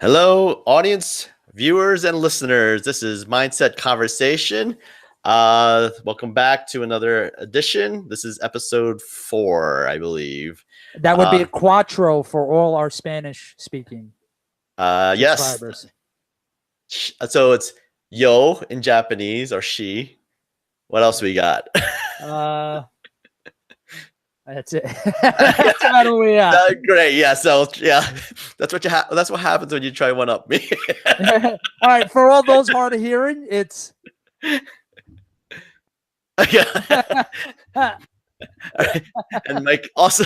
Hello, audience, viewers, and listeners. This is Mindset Conversation. Welcome back to another edition. This is episode 4, I believe. That would be a quattro for all our Spanish-speaking subscribers. Yes. So it's yo in Japanese or she. What else we got? That's it. That's about all we have. Great. Yeah. So yeah, that's what that's what happens when you try one up me. All right. For all those hard of hearing, it's. Yeah. And Mike also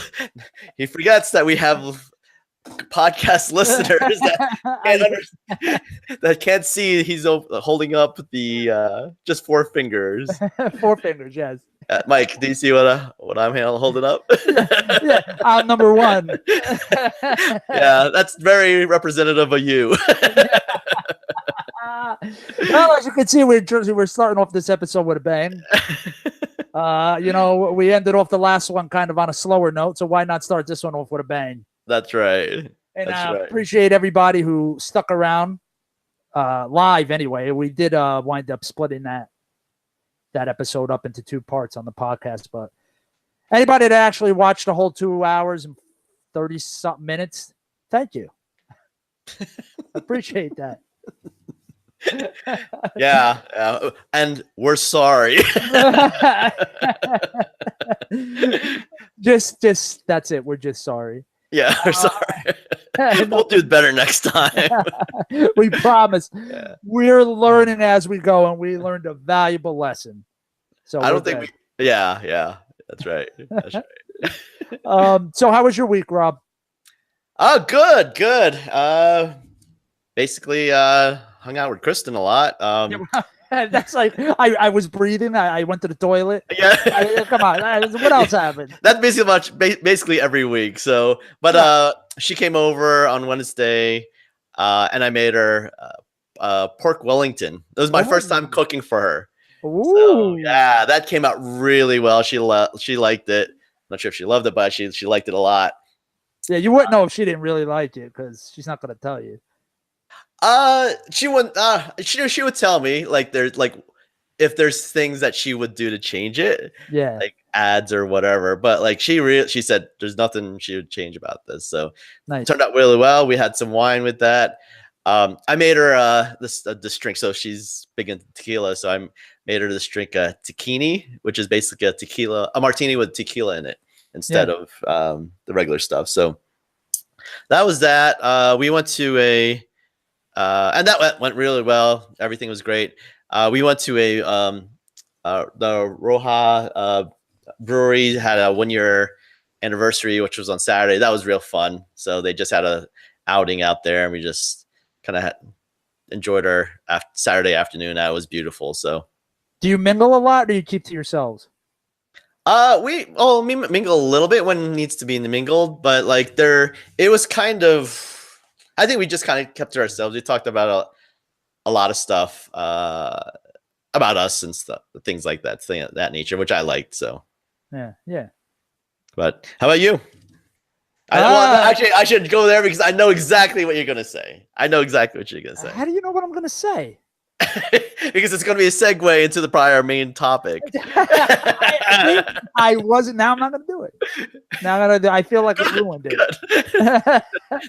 he forgets that we have podcast listeners that can't see. He's holding up the just 4 fingers. 4 fingers, yes. Mike, do you see what I'm holding up? Yeah, I'm number 1. Yeah, that's very representative of you. Well, as you can see, we're starting off this episode with a bang. We ended off the last one kind of on a slower note, so why not start this one off with a bang? That's right. And I appreciate everybody who stuck around live anyway. We did wind up splitting that episode up into 2 parts on the podcast, but anybody that actually watched the whole 2 hours and 30-something minutes, thank you. Appreciate that. Yeah, and we're sorry. just that's it. We're just sorry. Yeah, we're sorry. We'll do it better next time. We promise. Yeah. We're learning as we go, and we learned a valuable lesson. So I don't think we. Yeah, that's right. That's right. So how was your week, Rob? Oh, good. Basically, hung out with Kristen a lot. That's like I was breathing. I went to the toilet. Yeah. Come on. What else happened? That's basically every week. So, but she came over on Wednesday, and I made her pork Wellington. It was my first time cooking for her. Ooh. So, yeah, that came out really well. She liked it. Not sure if she loved it, but she liked it a lot. Yeah, you wouldn't know if she didn't really like it because she's not going to tell you. She wouldn't. She would tell me there's if there's things that she would do to change it. Yeah, like ads or whatever. But she said there's nothing she would change about this. So nice. It turned out really well. We had some wine with that. I made her this drink. So she's big into tequila. So I made her this drink, tequini, which is basically a martini with tequila in it instead of the regular stuff. So that was that. We went to and that went really well. Everything was great. We went to the Roja brewery, had a 1-year anniversary, which was on Saturday. That was real fun. So they just had a outing out there, and we just kind of enjoyed our Saturday afternoon. That was beautiful. So, do you mingle a lot, or do you keep to yourselves? We mingle a little bit when it needs to be mingled, but it was kind of. I think we just kind of kept to ourselves. We talked about a lot of stuff about us and stuff, things like that nature, which I liked. So, yeah. But how about you? I should go there because I know exactly what you're gonna say. How do you know what I'm gonna say? Because it's going to be a segue into the prior main topic. I wasn't. Now I'm not going to do it. Now I feel like I ruined it.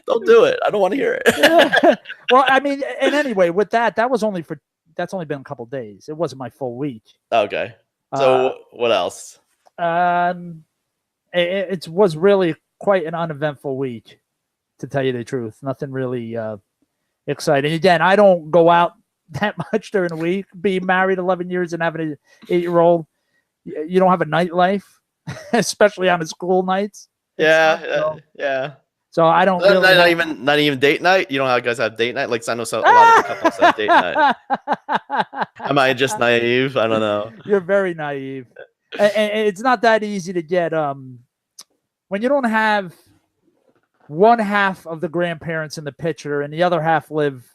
Don't do it. I don't want to hear it. Well, I mean, and anyway, with that's only been a couple of days. It wasn't my full week. Okay. So what else? It was really quite an uneventful week, to tell you the truth. Nothing really exciting. Again, I don't go out that much during the week. Being married 11 years and having an 8-year-old, you don't have a nightlife, especially on the school nights. Yeah. So I don't really not even date night. You know how guys have date night? I know a lot of couples have date night. Am I just naive? I don't know. You're very naive. And it's not that easy to get when you don't have one half of the grandparents in the picture and the other half live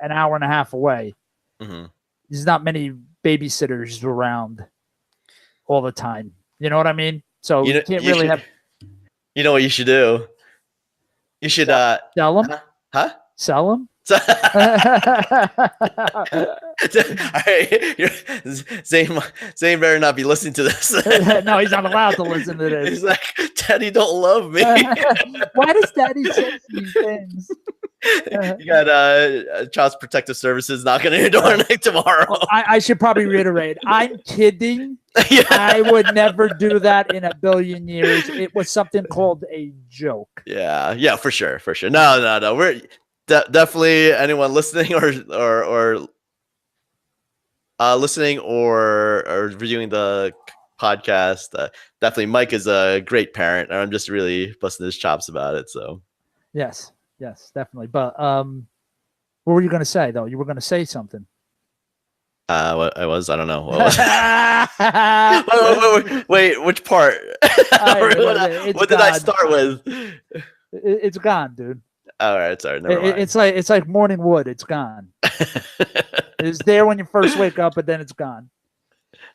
an hour and a half away. Mm-hmm. There's not many babysitters around all the time. You know what I mean? So you can't really have. You know what you should do? You should tell them. Huh? Sell them. Zane better not be listening to this. No, he's not allowed to listen to this. He's like, Daddy don't love me. Why does Daddy say these things? You got Child Protective Services knocking on your door tomorrow. Well, I should probably reiterate. I'm kidding. Yeah. I would never do that in a billion years. It was something called a joke. Yeah, for sure. No. We're definitely anyone listening or listening or viewing the podcast. Definitely, Mike is a great parent, and I'm just really busting his chops about it. So, yes, definitely. But what were you going to say though? You were going to say something. What I don't know. Wait, which part? What did I start with? It's gone, dude. All right, sorry. Never mind. It's like morning wood. It's gone. It's there when you first wake up, but then it's gone.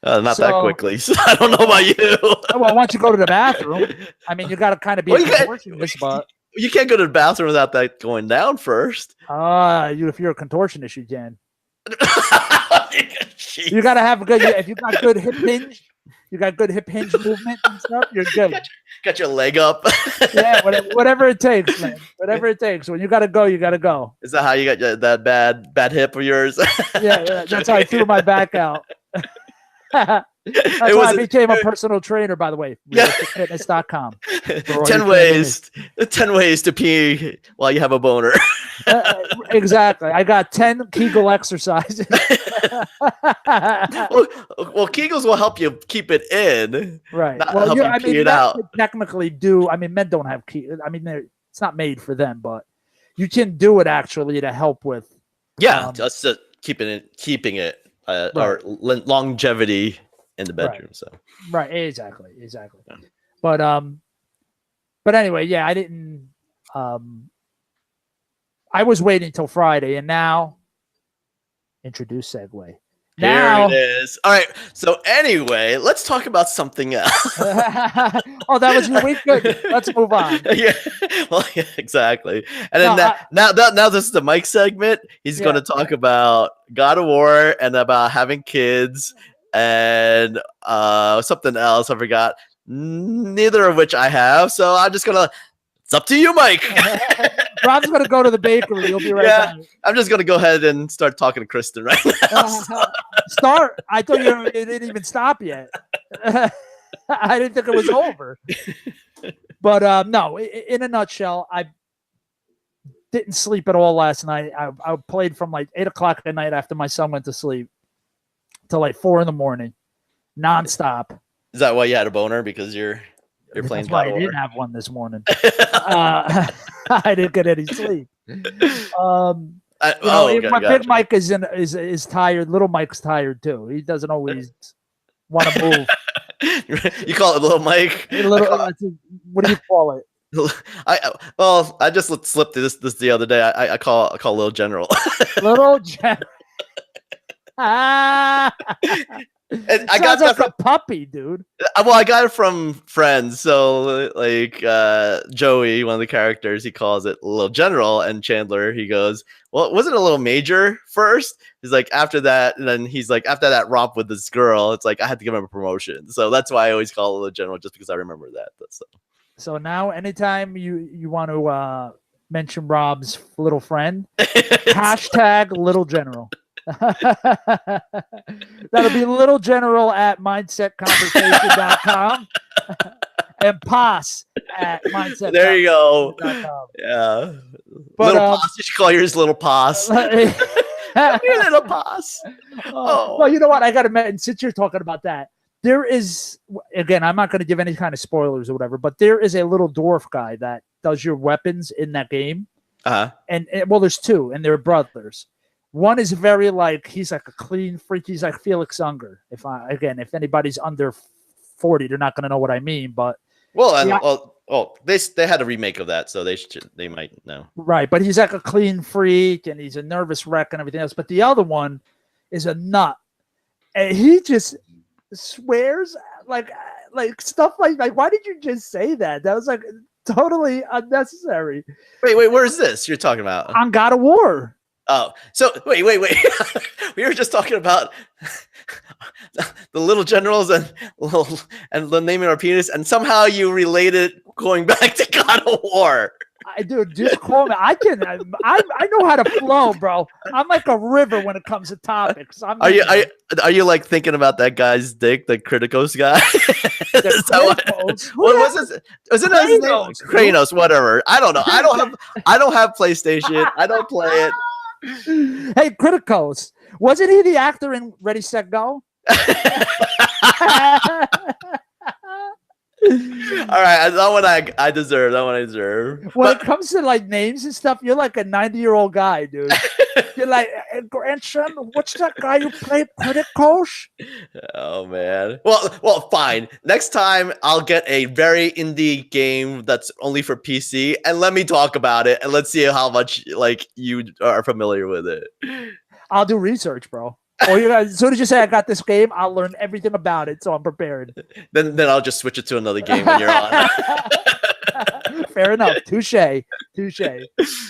Not that quickly. So I don't know about you. Well, once you go to the bathroom, I mean, you got to kind of be a contortionist, but you can't go to the bathroom without that going down first. If you're a contortionist, you can. You got to have a good. If you got good hip hinge, you got good hip hinge movement and stuff. You're good. Got your leg up. Yeah, whatever it takes, man. Whatever it takes. When you got to go, you got to go. Is that how you got that bad hip of yours? Yeah, that's how I threw my back out. That's why I became a personal trainer, by the way. RealisticFitness.com. 10 ways to pee while you have a boner. Exactly. I got 10 Kegel exercises. well, Kegels will help you keep it in. Right. Well, pee it out. Technically do. I mean, men don't have Kegels. I mean, it's not made for them, but you can do it actually to help with. Yeah, just keeping it. Right. Or longevity in the bedroom. Right. So right, exactly. Yeah. But anyway, yeah, I didn't. I was waiting till Friday, and now introduce segue. Now here it is. All right. So anyway, let's talk about something else. Oh, that was your week. Good. Let's move on. Yeah. Well, yeah, exactly. And then now this is the Mike segment. He's going to talk about God of War and about having kids and something else. I forgot. Neither of which I have. So I'm just gonna. It's up to you, Mike. Rob's gonna go to the bakery. He'll be right back. I'm just gonna go ahead and start talking to Kristen right now. Start? I thought it didn't even stop yet. I didn't think it was over. But no, in a nutshell, I didn't sleep at all last night. I played from like 8 o'clock at night after my son went to sleep till like 4 a.m, nonstop. Is that why you had a boner? Because you're playing. That's why I didn't have one this morning. I didn't get any sleep. Big Mike is tired. Little Mike's tired too. He doesn't always want to move. You call it Little Mike? What do you call it? I just slipped this the other day. I call Little General. Little General. And I got that from a puppy, dude. Well, I got it from friends. So, like Joey, one of the characters, he calls it Little General, and Chandler, he goes, "Well, wasn't it a little major first?" He's like, after that, and then he's like, after that romp with this girl, it's like I had to give him a promotion. So that's why I always call it Little General, just because I remember that. So now, anytime you want to mention Rob's little friend, hashtag Little General. That'll be Little General at mindsetconversation.com and Pos at mindset. There you go. Yeah. But, little Pos. You should call yours Little Pos. Your Little Pos. Oh. Well, you know what? I got to mention, since you're talking about that, there is, again, I'm not going to give any kind of spoilers or whatever, but there is a little dwarf guy that does your weapons in that game. And well, there's two, and they're brothers. One is very he's like a clean freak. He's like Felix Unger. If anybody's under 40, they're not going to know what I mean. But they had a remake of that, so they might know. Right, but he's like a clean freak, and he's a nervous wreck and everything else. But the other one is a nut, and he just swears like stuff like why did you just say that? That was like Totally unnecessary. Wait, where's this you're talking about? On God of War. Oh, so wait. We were just talking about the little generals and the naming our penis, and somehow you related going back to God of War. Dude, just call me. I know how to flow, bro. I'm like a river when it comes to topics. Are you like thinking about that guy's dick, the Kratos guy? What was this? Was it Kratos? Kratos, whatever. I don't know. I don't have PlayStation. I don't play it. Hey, Krocatoes. Wasn't he the actor in Ready, Set, Go? All right, that one I deserve. That one I deserve. When it comes to like names and stuff, you're like a 90-year-old guy, dude. You're like, grandson, what's that guy you played Krocatacos? Oh man. Well, fine. Next time I'll get a very indie game that's only for PC, and let me talk about it, and let's see how much like you are familiar with it. I'll do research, bro. Or you guys, as soon as you say I got this game, I'll learn everything about it, so I'm prepared. Then I'll just switch it to another game when you're on. Fair enough. Touche.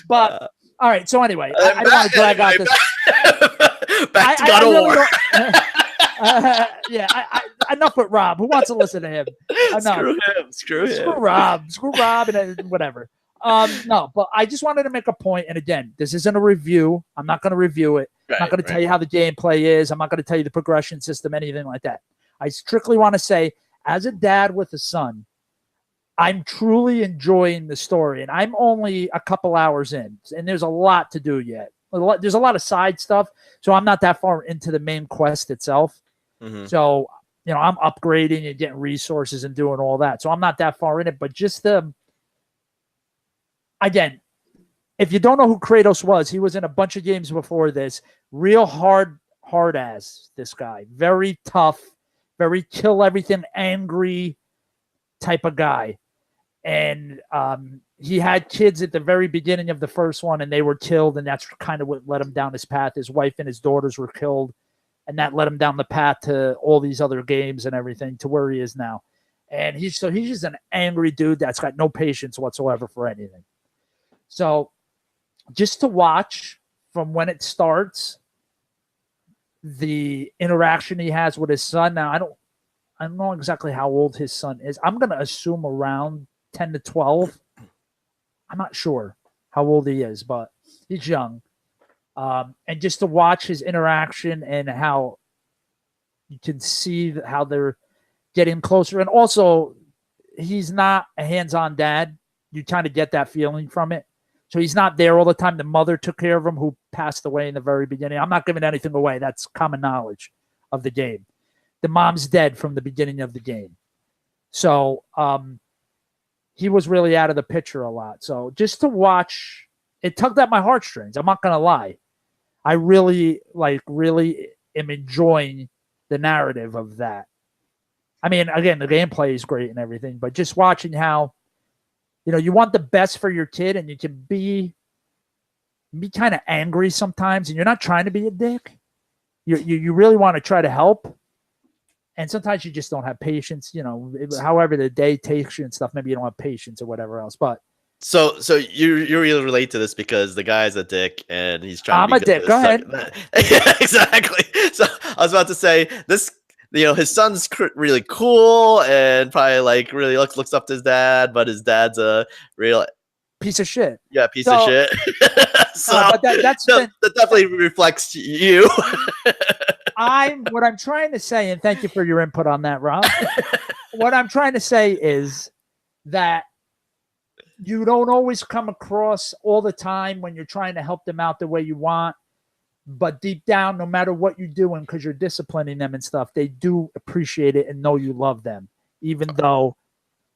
But all right. So anyway, I don't want to drag out this. Back to God of War. Yeah. Enough with Rob. Who wants to listen to him? Enough. Screw him. Screw Rob, and whatever. No, but I just wanted to make a point. And again, this isn't a review. I'm not going to review it. I'm not going to tell you how the gameplay is. I'm not going to tell you the progression system, anything like that. I strictly want to say, as a dad with a son, I'm truly enjoying the story. And I'm only a couple hours in, and there's a lot to do yet. There's a lot of side stuff, so I'm not that far into the main quest itself. Mm-hmm. So, I'm upgrading and getting resources and doing all that. So I'm not that far in it, but just again, if you don't know who Kratos was, he was in a bunch of games before this. Real hard ass, this guy. Very tough, very kill everything, angry type of guy. And he had kids at the very beginning of the first one, and they were killed, and that's kind of what led him down his path. His wife and his daughters were killed, and that led him down the path to all these other games and everything to where he is now. And he's just an angry dude that's got no patience whatsoever for anything. So just to watch from when it starts, the interaction he has with his son. Now, I don't know exactly how old his son is. I'm going to assume around 10 to 12. I'm not sure how old he is, but he's young. And just to watch his interaction and how you can see how they're getting closer. And also, he's not a hands-on dad. You kind of get that feeling from it. So he's not there all the time. The mother took care of him, who passed away in the very beginning. I'm not giving anything away. That's common knowledge of the game. The mom's dead from the beginning of the game. So he was really out of the picture a lot. So just to watch, it tugged at my heartstrings. I'm not going to lie. I really am enjoying the narrative of that. I mean, again, the gameplay is great and everything, but just watching how, you want the best for your kid, and you can be kind of angry sometimes, and you're not trying to be a dick. You really want to try to help, and sometimes you just don't have patience. However the day takes you and stuff, maybe you don't have patience or whatever else. But so you really relate to this because the guy's a dick and he's trying. I'm a dick. Go ahead. Yeah, exactly. So I was about to say this. His son's really cool and probably really looks up to his dad, but his dad's a real piece of shit. Yeah, piece of shit. So but that definitely reflects you. What I'm trying to say, and thank you for your input on that, Rob. What I'm trying to say is that you don't always come across all the time when you're trying to help them out the way you want. But deep down, no matter what you're doing, because you're disciplining them and stuff, they do appreciate it and know you love them, even though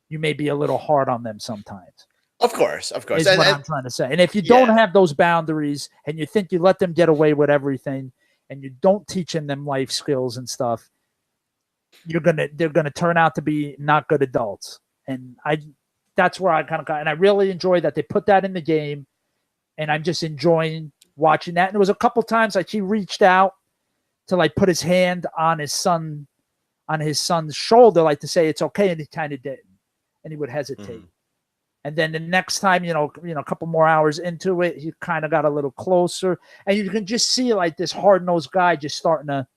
you may be a little hard on them sometimes. Of course. Is what I'm trying to say. And if you don't have those boundaries and you think you let them get away with everything and you don't teach them life skills and stuff, they're gonna turn out to be not good adults. And that's where I kind of got, and I really enjoy that they put that in the game, and I'm just enjoying watching that. And there was a couple times he reached out to put his hand on his son's shoulder, to say it's okay, and he kind of didn't, and he would hesitate. And then the next time, a couple more hours into it, he kind of got a little closer, and you can just see like this hard-nosed guy just starting to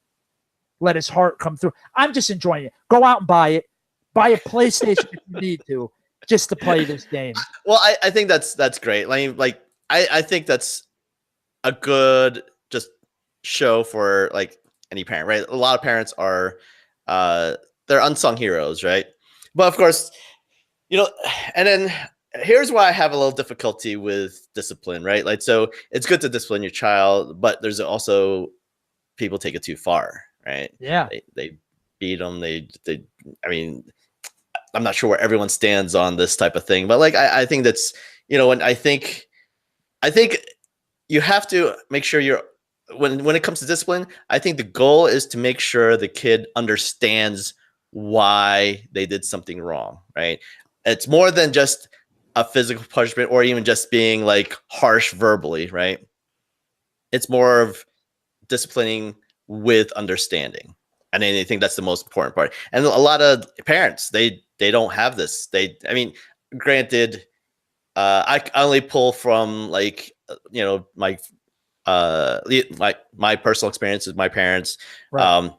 let his heart come through. I'm just enjoying it. Go out and buy it. Buy a PlayStation if you need to, just to play this game. Well, I think that's great. I think that's a good just show for like any parent, right? A lot of parents are they're unsung heroes, right? But of course, and then here's why I have a little difficulty with discipline, right? Like, so it's good to discipline your child, but there's also people take it too far, right? Yeah. They beat them. I mean, I'm not sure where everyone stands on this type of thing, but like, I think that's, when I think you have to make sure when it comes to discipline, I think the goal is to make sure the kid understands why they did something wrong, right? It's more than just a physical punishment or even just being like harsh verbally, right? It's more of disciplining with understanding. And I think that's the most important part. And a lot of parents, they don't have this. Granted, I only pull from like, my personal experience with my parents. Right.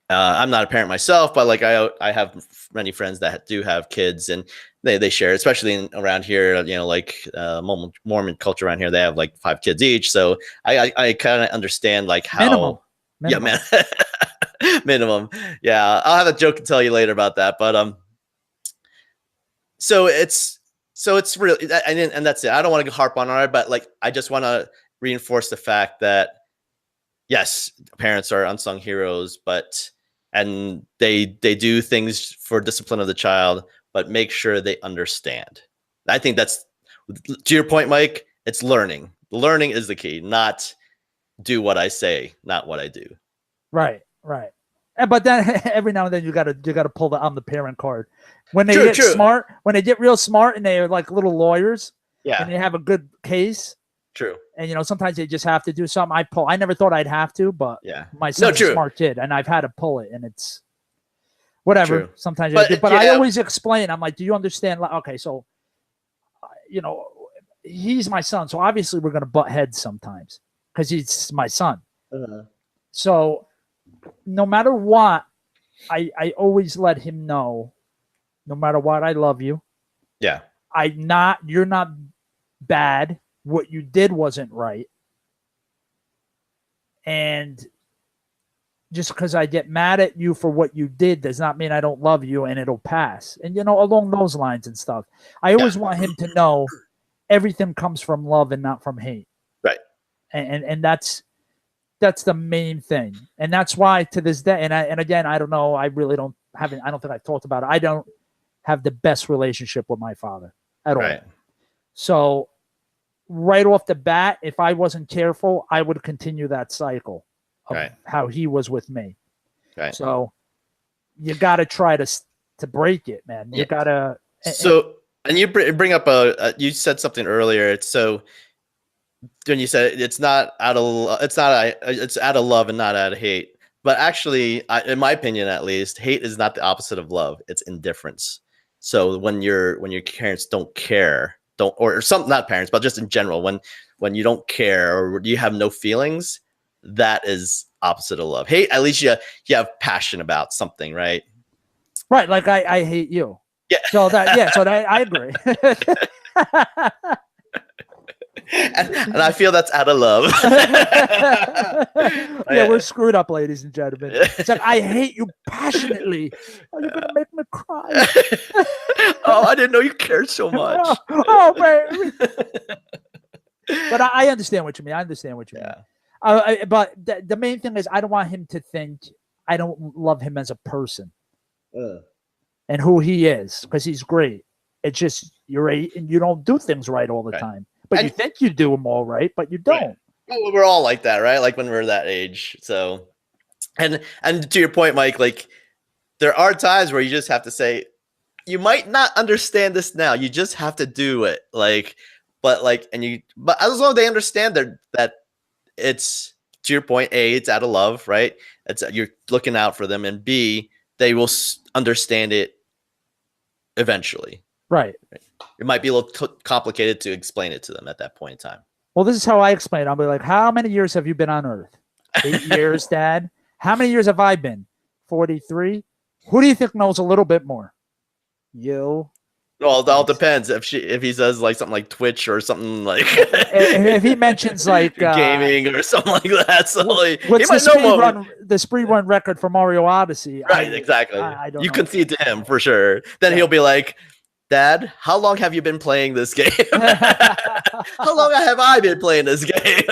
I'm not a parent myself, but like I have many friends that do have kids, and they share, especially around here, Mormon culture around here, they have like 5 kids each. So I kind of understand like how minimum. Yeah, minimum. Yeah. I'll have a joke to tell you later about that. But so it's really, and that's it. I don't want to harp on it, but like, I just want to reinforce the fact that yes, parents are unsung heroes, and they do things for discipline of the child, but make sure they understand. I think that's, to your point, Mike, it's learning. Learning is the key, not do what I say, not what I do. Right. But then every now and then you gotta pull the I'm the parent card. When they get smart, when they get real smart and they're like little lawyers, and they have a good case. True. And sometimes they just have to do something. I never thought I'd have to, but my son's a smart kid, and I've had to pull it, and it's whatever. True. Sometimes I always explain. I'm like, do you understand? Like, okay, so he's my son, so obviously we're gonna butt heads sometimes because he's my son. So no matter what, I always let him know, no matter what, I love you. Yeah. You're not bad. What you did wasn't right. And just because I get mad at you for what you did does not mean I don't love you, and it'll pass. And, along those lines and stuff. I always want him to know everything comes from love and not from hate. Right. And that's the main thing. And that's why to this day, and again, I don't know, I don't think I've talked about it. I don't have the best relationship with my father at all. So right off the bat, if I wasn't careful, I would continue that cycle of how he was with me. Right. So you got to try to break it, man. You got to. And you bring up you said something earlier. It's when you said it's out of love and not out of hate. But actually, in my opinion, at least, hate is not the opposite of love. It's indifference. So when your parents don't care, or some, not parents, but just in general, when you don't care or you have no feelings, that is opposite of love. Hate, at least you have passion about something, right? Right. Like I hate you. Yeah. So I agree. and I feel that's out of love. We're screwed up, ladies and gentlemen. It's like, I hate you passionately. Oh, you're gonna make me cry. Oh, I didn't know you cared so much. Oh, baby. But I understand what you mean. But the main thing is, I don't want him to think I don't love him as a person and who he is, because he's great. It's just you're 8 and you don't do things right all the time. But you think you do them all right, but you don't. Right. Well, we're all like that, right? Like when we're that age. So, and to your point, Mike, like there are times where you just have to say, you might not understand this now. You just have to do it. But as long as they understand that it's, to your point, A, it's out of love, right? You're looking out for them, and B, they will understand it eventually. Right. It might be a little complicated to explain it to them at that point in time. Well, this is how I explain it. I'll be like, how many years have you been on Earth? 8 years, Dad. How many years have I been? 43. Who do you think knows a little bit more? You. Well, it all depends. If he says like something like Twitch or something like if he mentions like gaming or something like that, so what's the speed run record for Mario Odyssey? Right, exactly. I don't you know. Concede to him for sure. Then he'll be like, Dad, how long have you been playing this game? How long have I been playing this game?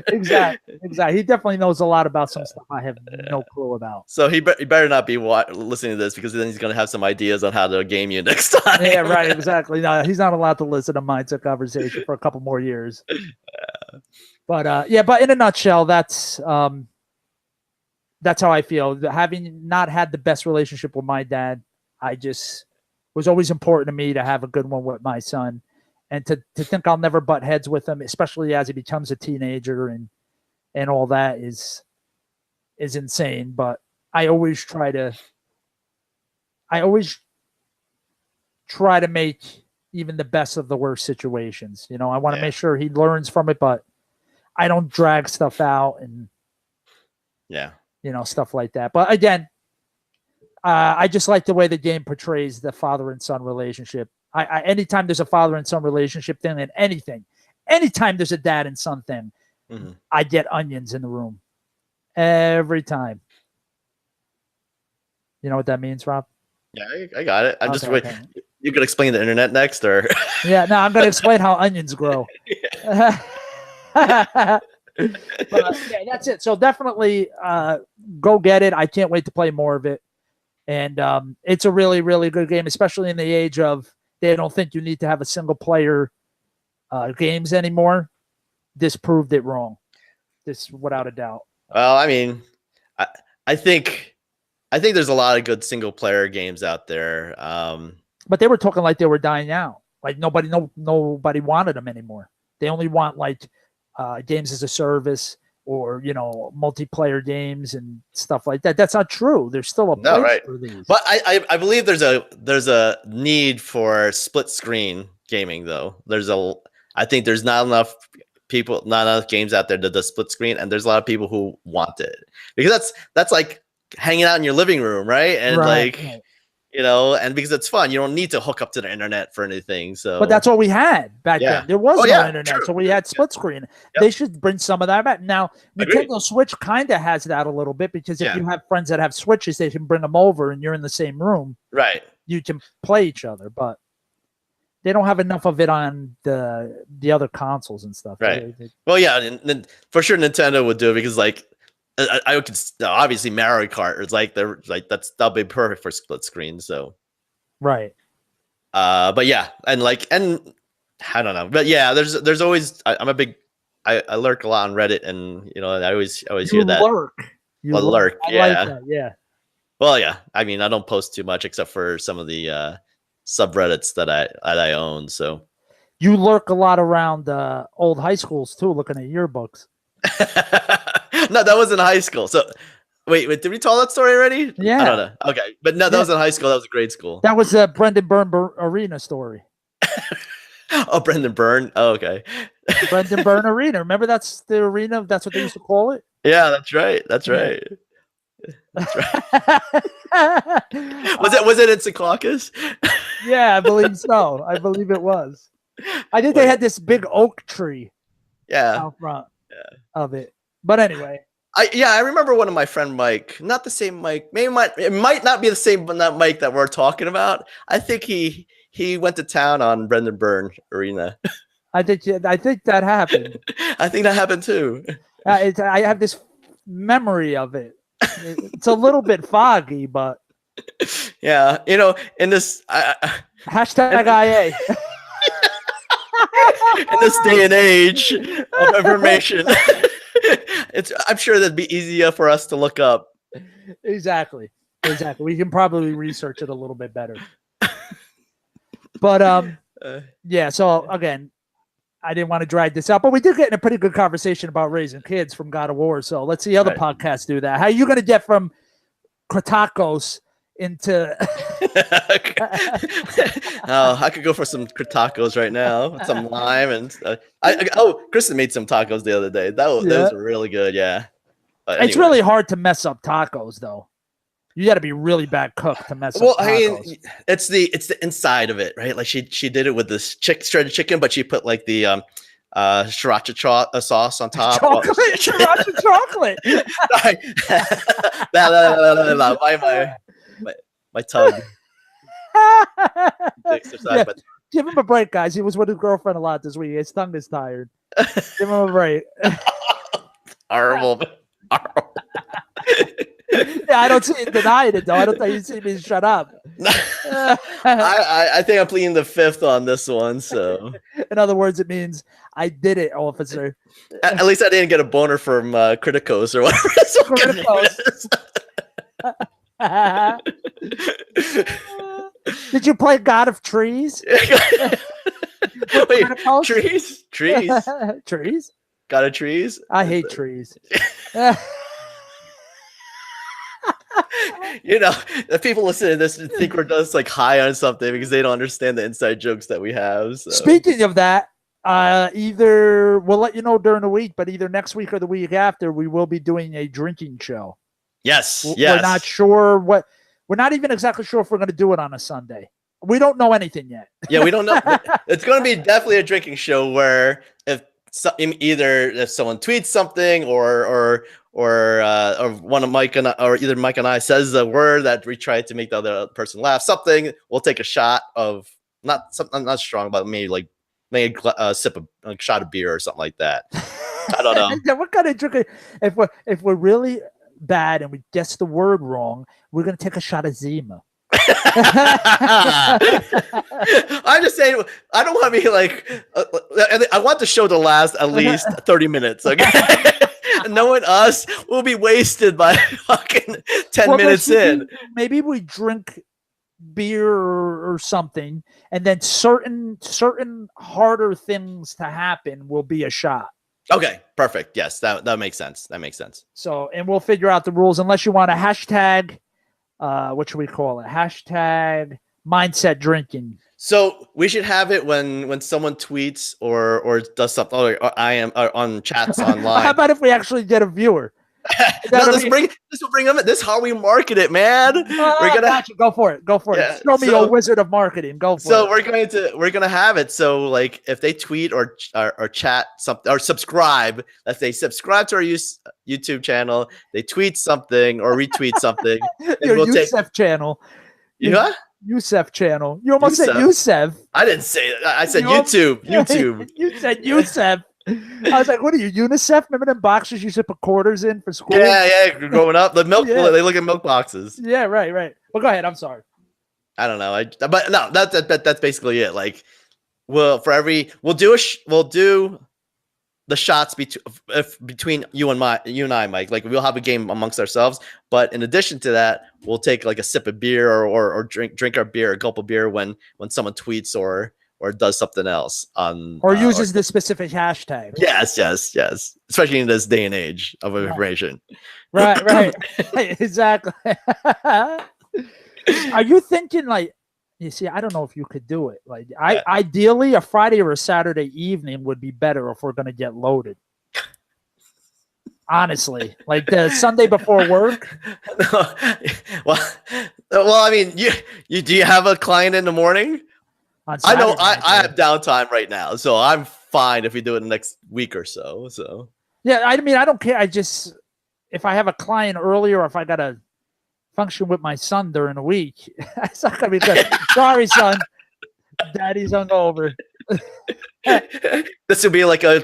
Exactly. He definitely knows a lot about some stuff I have no clue about. So he better not be listening to this, because then he's going to have some ideas on how to game you next time. Yeah, right. Exactly. No, he's not allowed to listen to Mindset Conversation for a couple more years. But but in a nutshell, that's how I feel. Having not had the best relationship with my dad, was always important to me to have a good one with my son, and to think I'll never butt heads with him, especially as he becomes a teenager and all that is insane. But I always try to make even the best of the worst situations. You know, I want to make sure he learns from it, but I don't drag stuff out and stuff like that. But again, I just like the way the game portrays the father and son relationship. Anytime there's a father and son relationship thing and anytime there's a dad and son thing, I get onions in the room every time. You know what that means, Rob? Yeah, I got it. I'm just waiting. You could explain the internet next, or yeah, no, I'm going to explain how onions grow. But that's it. So definitely go get it. I can't wait to play more of it. And it's a really, really good game, especially in the age of they don't think you need to have a single player games anymore. This proved it wrong. This without a doubt. Well, I mean, I think there's a lot of good single player games out there. But they were talking like they were dying out. Like nobody wanted them anymore. They only want like games as a service, or multiplayer games and stuff like that. That's not true. There's still a place for these. But I believe there's a need for split screen gaming, though. I think there's not enough games out there that does split screen, and there's a lot of people who want it, because that's like hanging out in your living room, right? And and because it's fun, you don't need to hook up to the internet for anything. So, but that's what we had back then. There was no internet, true. So we had split screen. Yep. They should bring some of that back. Now, Nintendo Switch kind of has that a little bit, because if you have friends that have Switches, they can bring them over, and you're in the same room. Right. You can play each other, but they don't have enough of it on the other consoles and stuff. Right. Well, yeah, and for sure Nintendo would do it, because like I could obviously Mario Kart is that'll be perfect for split screen. So, right. But yeah, and I don't know, but yeah, there's always I lurk a lot on Reddit, and I always hear that. You lurk. I like that, yeah. Well, yeah. I mean, I don't post too much except for some of the subreddits that I own. So you lurk a lot around old high schools too, looking at yearbooks. No, that was in high school. So wait, did we tell that story already? Yeah. I don't know. Okay. But no, that was in high school. That was a grade school. That was a Brendan Byrne Arena story. Oh, Brendan Byrne. Oh, okay. Brendan Byrne Arena. Remember, that's the arena. That's what they used to call it. Yeah, that's right. That's right. That's right. Was it in Secaucus? Yeah, I believe so. I believe it was. I think they had this big oak tree. Yeah. Out front of it. But anyway. I remember one of my friend Mike, not the same Mike. It might not be the same Mike that we're talking about. I think he went to town on Brendan Byrne Arena. I think that happened. I think that happened too. I have this memory of it. It's a little bit foggy, but yeah, in this hashtag IA. In this day and age of information, I'm sure that'd be easier for us to look up. Exactly. We can probably research it a little bit better. But yeah. So again, I didn't want to drag this out, but we did get in a pretty good conversation about raising kids from God of War. So let's see other podcasts do that. How are you going to get from Krocatacos into. Oh, I could go for some Krocatacos right now, some lime, and Kristen made some tacos the other day. That was really good. Yeah, but it's really hard to mess up tacos, though. You got to be really bad cook to mess up tacos. I mean, it's the inside of it, right? Like she did it with this shredded chicken, but she put like the sriracha sauce on top. Sriracha chocolate. My tongue. Yeah. Give him a break, guys. He was with his girlfriend a lot this week. His tongue is tired. Give him a break. Horrible. Yeah, I don't see it denying it though. I don't think you see me shut up. I think I'm pleading the fifth on this one. So, in other words, it means I did it, officer. At least I didn't get a boner from Krocatoes or whatever. Did you play God of Trees? Wait, trees? Trees? God of Trees? I hate trees. You know, the people listening to this think we're just like high on something because they don't understand the inside jokes that we have. So. Speaking of that, either we'll let you know during the week, but either next week or the week after, we will be doing a drinking show. Yes. We're not sure what. We're not even exactly sure if we're going to do it on a Sunday. We don't know anything yet. Yeah, we don't know. It's going to be definitely a drinking show where if someone tweets something or one of Mike and or either Mike and I says a word that we try to make the other person laugh, something, we'll take a shot of not strong, but maybe a sip of a shot of beer or something like that. I don't know. Yeah, what kind of drinking? If we're really bad and we guess the word wrong, we're gonna take a shot of Zima. I'm just saying, I don't want to be like, I want the show to last at least 30 minutes. Okay. Knowing us, we'll be wasted by fucking 10 minutes in. Maybe we drink beer or something, and then certain harder things to happen will be a shot. Okay, perfect. Yes, that makes sense. That makes sense. So, and we'll figure out the rules unless you want a hashtag. What should we call it? Hashtag mindset drinking. So we should have it when someone tweets or does something, or I am on chats online. How about if we actually get a viewer? This will bring them in. This is how we market it, man. We're gonna go for it. It. Show me a wizard of marketing. Go for it. So we're gonna have it. So like if they tweet or chat something or subscribe, let's say subscribe to our YouTube channel, they tweet something or retweet something. Your Youssef channel. Yeah. Youssef channel. You almost said Youssef. I didn't say that. I said YouTube. You said Youssef. I was like, what are you, UNICEF? Remember them boxes you used to put quarters in for school? Yeah, growing up. The milk, they look at milk boxes. Yeah, right. Well, go ahead. I'm sorry. I don't know. But no, that's basically it. Like, we'll do the shots between you and I, Mike. Like, we'll have a game amongst ourselves. But in addition to that, we'll take like a sip of beer or drink our beer, a gulp of beer when someone tweets or does something else or uses the specific hashtag. Yes. Especially in this day and age of information. Right. Exactly. Are you thinking like, you see, I don't know if you could do it. Like, ideally, a Friday or a Saturday evening would be better if we're going to get loaded. Honestly, like the Sunday before work. No. Well, I mean, you do you have a client in the morning? I know I have downtime right now, so I'm fine if we do it the next week or so. So yeah, I mean, I don't care. If I have a client earlier, or if I got to function with my son during the week, it's not gonna be good. Sorry, son, Daddy's hungover. This would be like a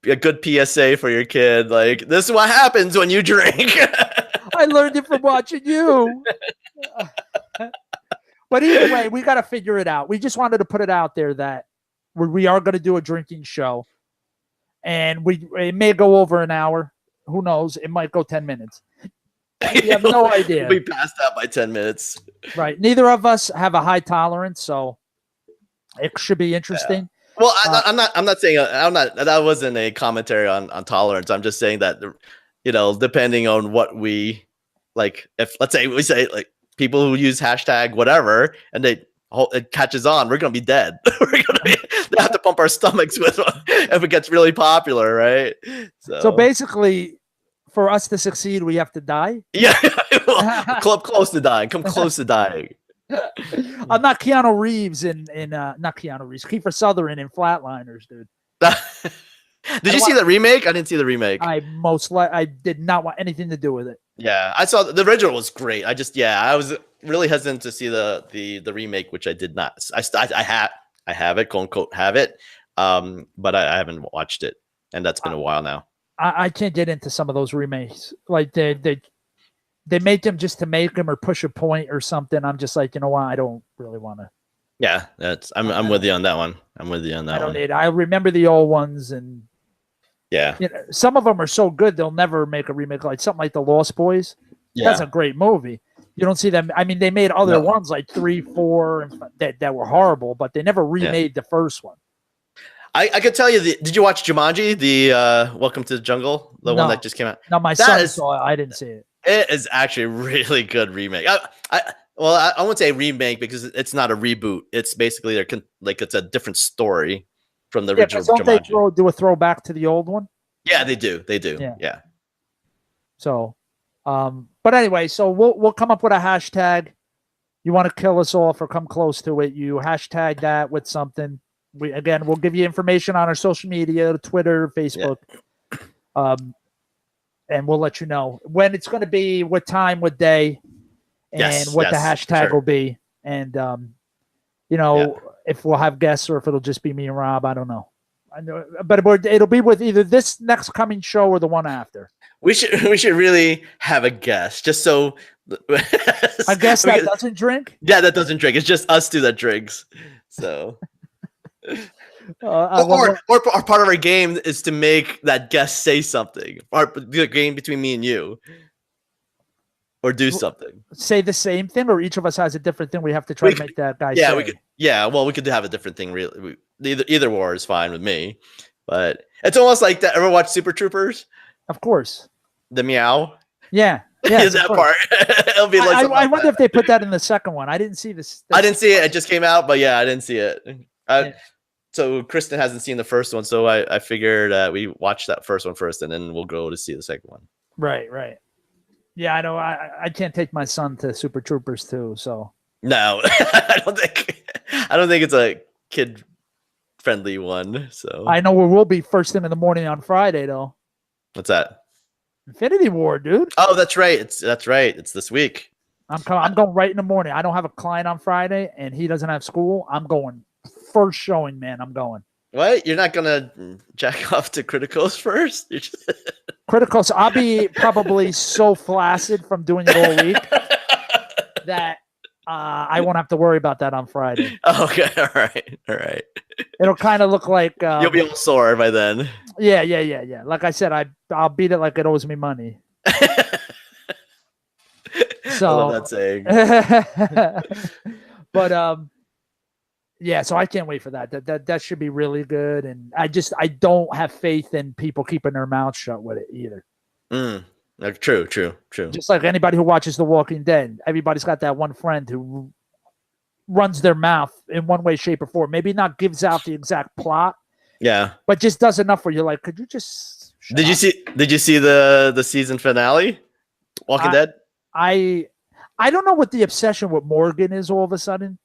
good PSA for your kid. Like, this is what happens when you drink. I learned it from watching you. But either way, we got to figure it out. We just wanted to put it out there that we are going to do a drinking show, and it may go over an hour. Who knows? It might go 10 minutes. We have no idea. We'll be passed out by 10 minutes. Right. Neither of us have a high tolerance, so it should be interesting. Yeah. Well, I'm not saying that wasn't a commentary on tolerance. I'm just saying that, depending on what we like, if let's say we say like people who use hashtag whatever, and it catches on, we're gonna be dead. They have to pump our stomachs with if it gets really popular, right? So basically, for us to succeed, we have to die. Yeah, club close to dying. Come close to dying. I'm not Keanu Reeves not Keanu Reeves, Kiefer Sutherland in Flatliners, dude. Did you see the remake? I didn't see the remake. I did not want anything to do with it. Yeah, I saw the original was great. I was really hesitant to see the remake, which I did not. I have it, quote unquote, have it, but I haven't watched it, and that's been a while now. I can't get into some of those remakes. Like they make them just to make them or push a point or something. I'm just like, you know what? I don't really want to. Yeah, I'm with you on that one. I'm with you on that one. I remember the old ones, and yeah, some of them are so good they'll never make a remake. Like something like The Lost Boys. Yeah. That's a great movie. You don't see them. I mean, they made other ones like 3, 4 that were horrible, but they never remade the first one. I could tell you. Did you watch Jumanji? The Welcome to the Jungle, the one that just came out. No, my son saw it. I didn't see it. It is actually a really good remake. I wouldn't say remake because it's not a reboot. It's basically it's a different story from the original. Don't they do a throwback to the old one? Yeah, they do. They do. Yeah. So, but anyway, so we'll come up with a hashtag. You want to kill us off or come close to it? You hashtag that with something. We'll give you information on our social media, Twitter, Facebook, and we'll let you know when it's going to be, what time, what day, and what the hashtag will be. And, if we'll have guests or if it'll just be me and Rob, I don't know. I know, but it'll be with either this next coming show or the one after. We should really have a guest, just so a guest that doesn't drink. Yeah, that doesn't drink. It's just us two that drinks. So. Or part of our game is to make that guest say something. The game between me and you, or do something. Say the same thing, or each of us has a different thing. We have to try to make that guy. Yeah, say. We could have a different thing. Really, either war is fine with me. But it's almost like that. Ever watch Super Troopers? Of course. The meow. Yeah. Is that part? It'll be like I wonder if they put that in the second one. I didn't see this. I didn't see it. It just came out, but I didn't see it. So Kristen hasn't seen the first one, so I figured we watch that first one first, and then we'll go to see the second one. Right. Yeah, I know. I can't take my son to Super Troopers too. So no, I don't think it's a kid friendly one. So I know where we'll be first thing in the morning on Friday, though. What's that? Infinity War, dude. Oh, that's right. It's right. It's this week. I'm going right in the morning. I don't have a client on Friday, and he doesn't have school. I'm going first showing, man. I'm going. What? You're not gonna jack off to Krocatoes first? Krocatoes. I'll be probably so flaccid from doing it all week that I won't have to worry about that on Friday. Okay, all right. It'll kind of look like you'll be all sore by then. Yeah. Like I said, I'll beat it like it owes me money. So I love that saying. But yeah, so I can't wait for that. That should be really good, and I don't have faith in people keeping their mouths shut with it either. True. Just like anybody who watches The Walking Dead, everybody's got that one friend who runs their mouth in one way, shape, or form. Maybe not gives out the exact plot, but just does enough where you're like, could you just? Did you see the season finale, Walking Dead? I don't know what the obsession with Morgan is all of a sudden.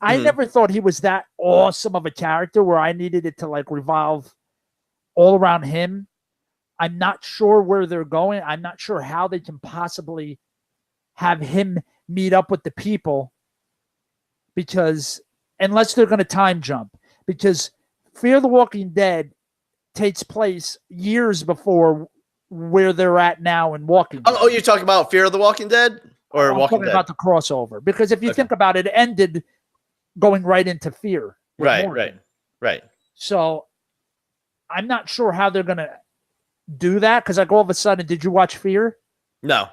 I never thought he was that awesome of a character where I needed it to like revolve all around him. I'm not sure where they're going. I'm not sure how they can possibly have him meet up with the people, because unless they're going to time jump, because Fear the Walking Dead takes place years before where they're at now in Walking Dead. Oh, you're talking about Fear of the Walking Dead or I'm Walking talking Dead? About the crossover, because if you think about it, it ended going right into Fear. Right. So I'm not sure how they're going to do that, because like all of a sudden, did you watch Fear? No.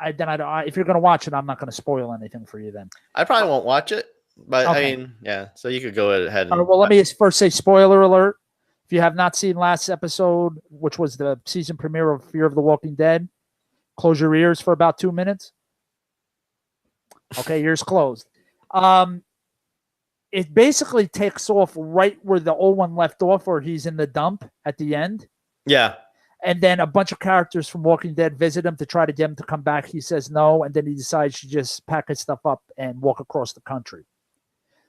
If you're going to watch it, I'm not going to spoil anything for you then. I probably won't watch it, but okay. I mean, yeah, so you could go ahead and... well, let me first say spoiler alert. If you have not seen last episode, which was the season premiere of Fear of the Walking Dead, close your ears for about 2 minutes. Okay, ears closed. It basically takes off right where the old one left off, or he's in the dump at the end. Yeah. And then a bunch of characters from Walking Dead visit him to try to get him to come back. He says no, and then he decides to just pack his stuff up and walk across the country.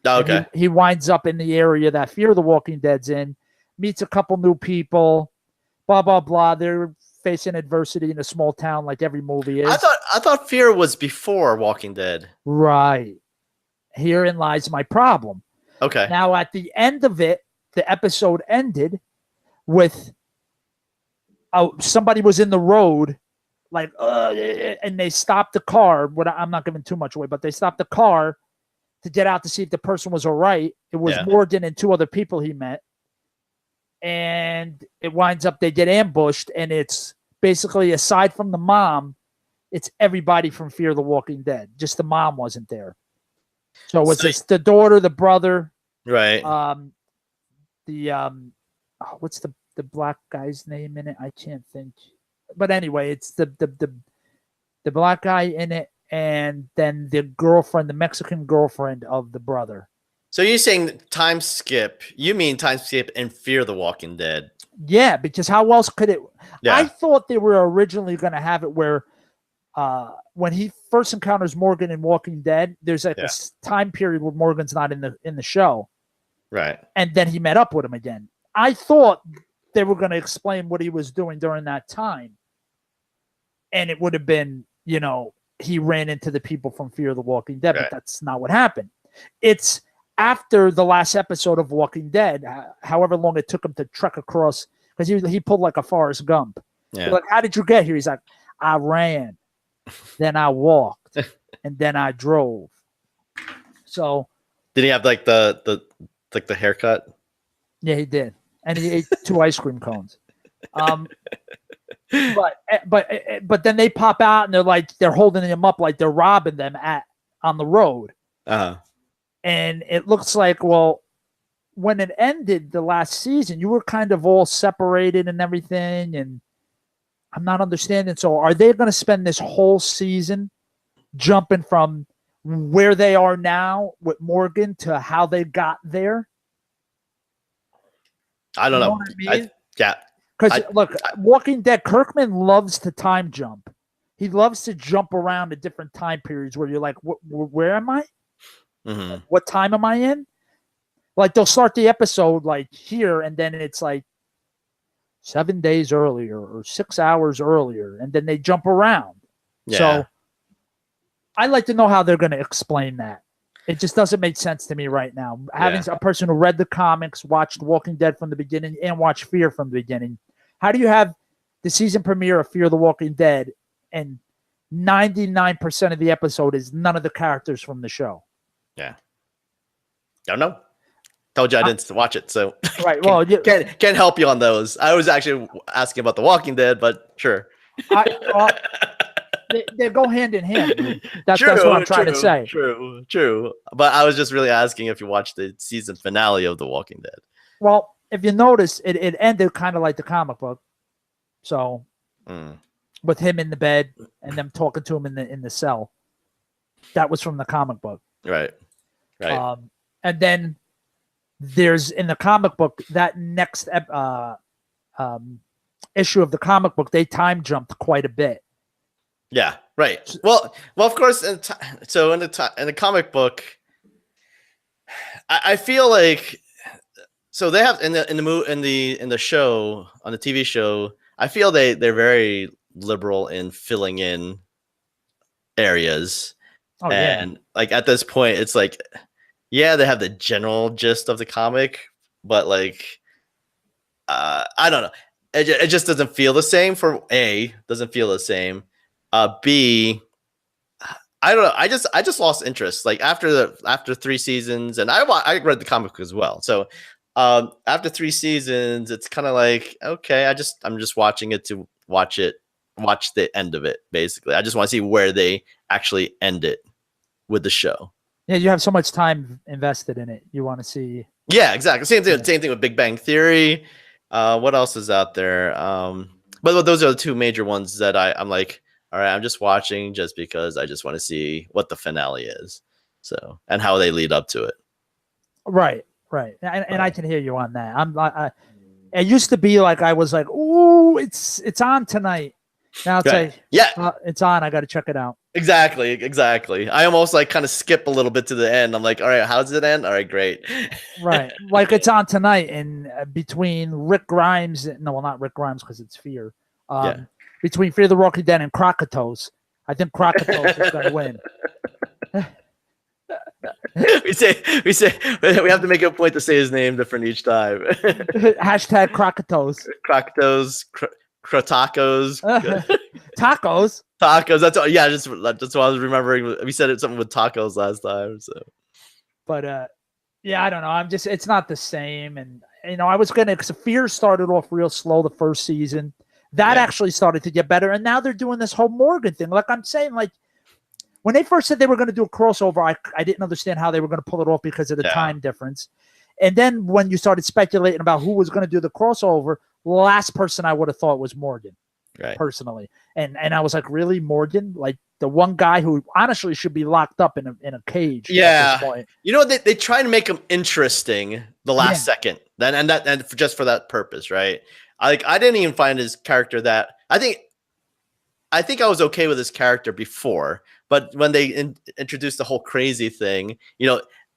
Okay. He winds up in the area that Fear the Walking Dead's in, meets a couple new people, blah, blah, blah. They're facing adversity in a small town like every movie is. I thought Fear was before Walking Dead. Right. Herein lies my problem. Okay. Now, at the end of it, the episode ended with somebody was in the road, like, and they stopped the car. I'm not giving too much away, but they stopped the car to get out to see if the person was all right. It was Morgan and 2 other people he met. And it winds up, they get ambushed, and it's basically, aside from the mom, it's everybody from Fear the Walking Dead. Just the mom wasn't there. So it was just the daughter, the brother, right? What's the black guy's name in it? I can't think. But anyway, it's the black guy in it, and then the girlfriend, the Mexican girlfriend of the brother. So you're saying time skip? You mean time skip in Fear the Walking Dead? Yeah, because how else could it? Yeah. I thought they were originally going to have it where when he first encounters Morgan in Walking Dead, there's like this time period where Morgan's not in the show. Right. And then he met up with him again. I thought they were going to explain what he was doing during that time. And it would have been, he ran into the people from Fear the Walking Dead, but that's not what happened. It's after the last episode of Walking Dead, however long it took him to trek across, because he pulled like a Forrest Gump. Yeah. Like, how did you get here? He's like, I ran, then I walked, and then I drove. So did he have like the haircut? Yeah, he did, and he ate 2 ice cream cones. But then they pop out and they're holding him up like they're robbing them on the road. Uh-huh. And it looks like, well, when it ended the last season, you were kind of all separated and everything, and I'm not understanding. So are they going to spend this whole season jumping from where they are now with Morgan to how they got there? I don't know. What I mean? Because look, Walking Dead, Kirkman loves to time jump. He loves to jump around to different time periods where you're like, where am I? Mm-hmm. What time am I in? Like, they'll start the episode like here, and then it's like 7 days earlier or 6 hours earlier, and then they jump around. Yeah. So I like to know how they're going to explain that. It just doesn't make sense to me right now. Having a person who read the comics, watched Walking Dead from the beginning, and watched Fear from the beginning, how do you have the season premiere of Fear the Walking Dead and 99% of the episode is none of the characters from the show? Yeah. Don't know. Told you I didn't watch it, so right. Well, can't help you on those. I was actually asking about The Walking Dead, but sure. They go hand in hand. That's what I'm trying to say. True. But I was just really asking if you watched the season finale of The Walking Dead. Well, if you notice, it ended kind of like the comic book. So, with him in the bed and them talking to him in the cell, that was from the comic book. Right. And then there's in the comic book that next issue of the comic book, they time jumped quite a bit. Yeah, right. Well, of course. So in the comic book, I feel like, so they have in the show, on the TV show, I feel they're very liberal in filling in areas. And like at this point, it's like, yeah, they have the general gist of the comic, but like, I don't know. It just doesn't feel the same. Doesn't feel the same. B, I don't know. I just lost interest. Like after 3 seasons, and I read the comic book as well. So after 3 seasons, it's kind of like, okay, I'm just watching it to watch the end of it. Basically, I just want to see where they actually end it with the show. Yeah, you have so much time invested in it. You want to see. Yeah, exactly. Same thing with Big Bang Theory. What else is out there? But those are the 2 major ones that I'm like, all right, I'm just watching just because I just want to see what the finale is. So, and how they lead up to it. Right. And I can hear you on that. It used to be like I was like, "Ooh, it's on tonight." Now it's Right. like, yeah, it's on. I got to check it out. Exactly. I almost like kind of skip a little bit to the end. I'm like, all right, how does it end? All right, great. Right. Like it's on tonight, and between Rick Grimes, no, well, not Rick Grimes because it's Fear. Yeah. Between Fear the Walking Dead and Krocatoes, I think Krocatoes is going to win. we have to make a point to say his name different each time. Hashtag Krocatoes. Krocatoes, Krocatacos, Tacos. Tacos. That's all. Yeah, that's what I was remembering. We said something with tacos last time. So, but yeah, I don't know. It's not the same. And I was because Fear started off real slow the first season. That actually started to get better, and now they're doing this whole Morgan thing. Like I'm saying, like when they first said they were going to do a crossover, I didn't understand how they were going to pull it off because of the time difference. And then when you started speculating about who was going to do the crossover, last person I would have thought was Morgan, personally. And I was like, really, Morgan? Like the one guy who honestly should be locked up in a cage. Yeah, at this point. They try to make him interesting the last second, and just for that purpose, right? I didn't even find his character that I think I was okay with his character before, but when they introduced the whole crazy thing,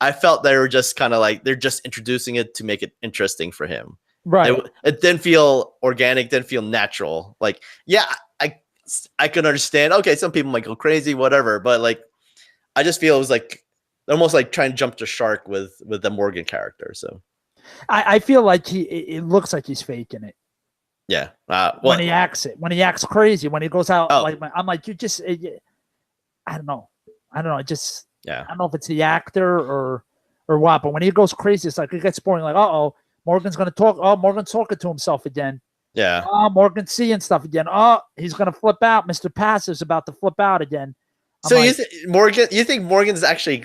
I felt they were just kind of like they're just introducing it to make it interesting for him. Right. It didn't feel organic, didn't feel natural. Like, yeah, I can understand. Okay, some people might go crazy, whatever, but like, I just feel it was like almost like trying to jump the shark with the Morgan character. So I feel like it looks like he's faking it. Yeah. When he acts crazy, when he goes out, I'm like, you just, I don't know. I don't know know if it's the actor or what, but when he goes crazy, it's like, it gets boring. Like, Morgan's going to talk. Oh, Morgan's talking to himself again. Yeah. Oh, Morgan's seeing stuff again. Oh, he's going to flip out. Mr. Passive's about to flip out again. So you think Morgan's actually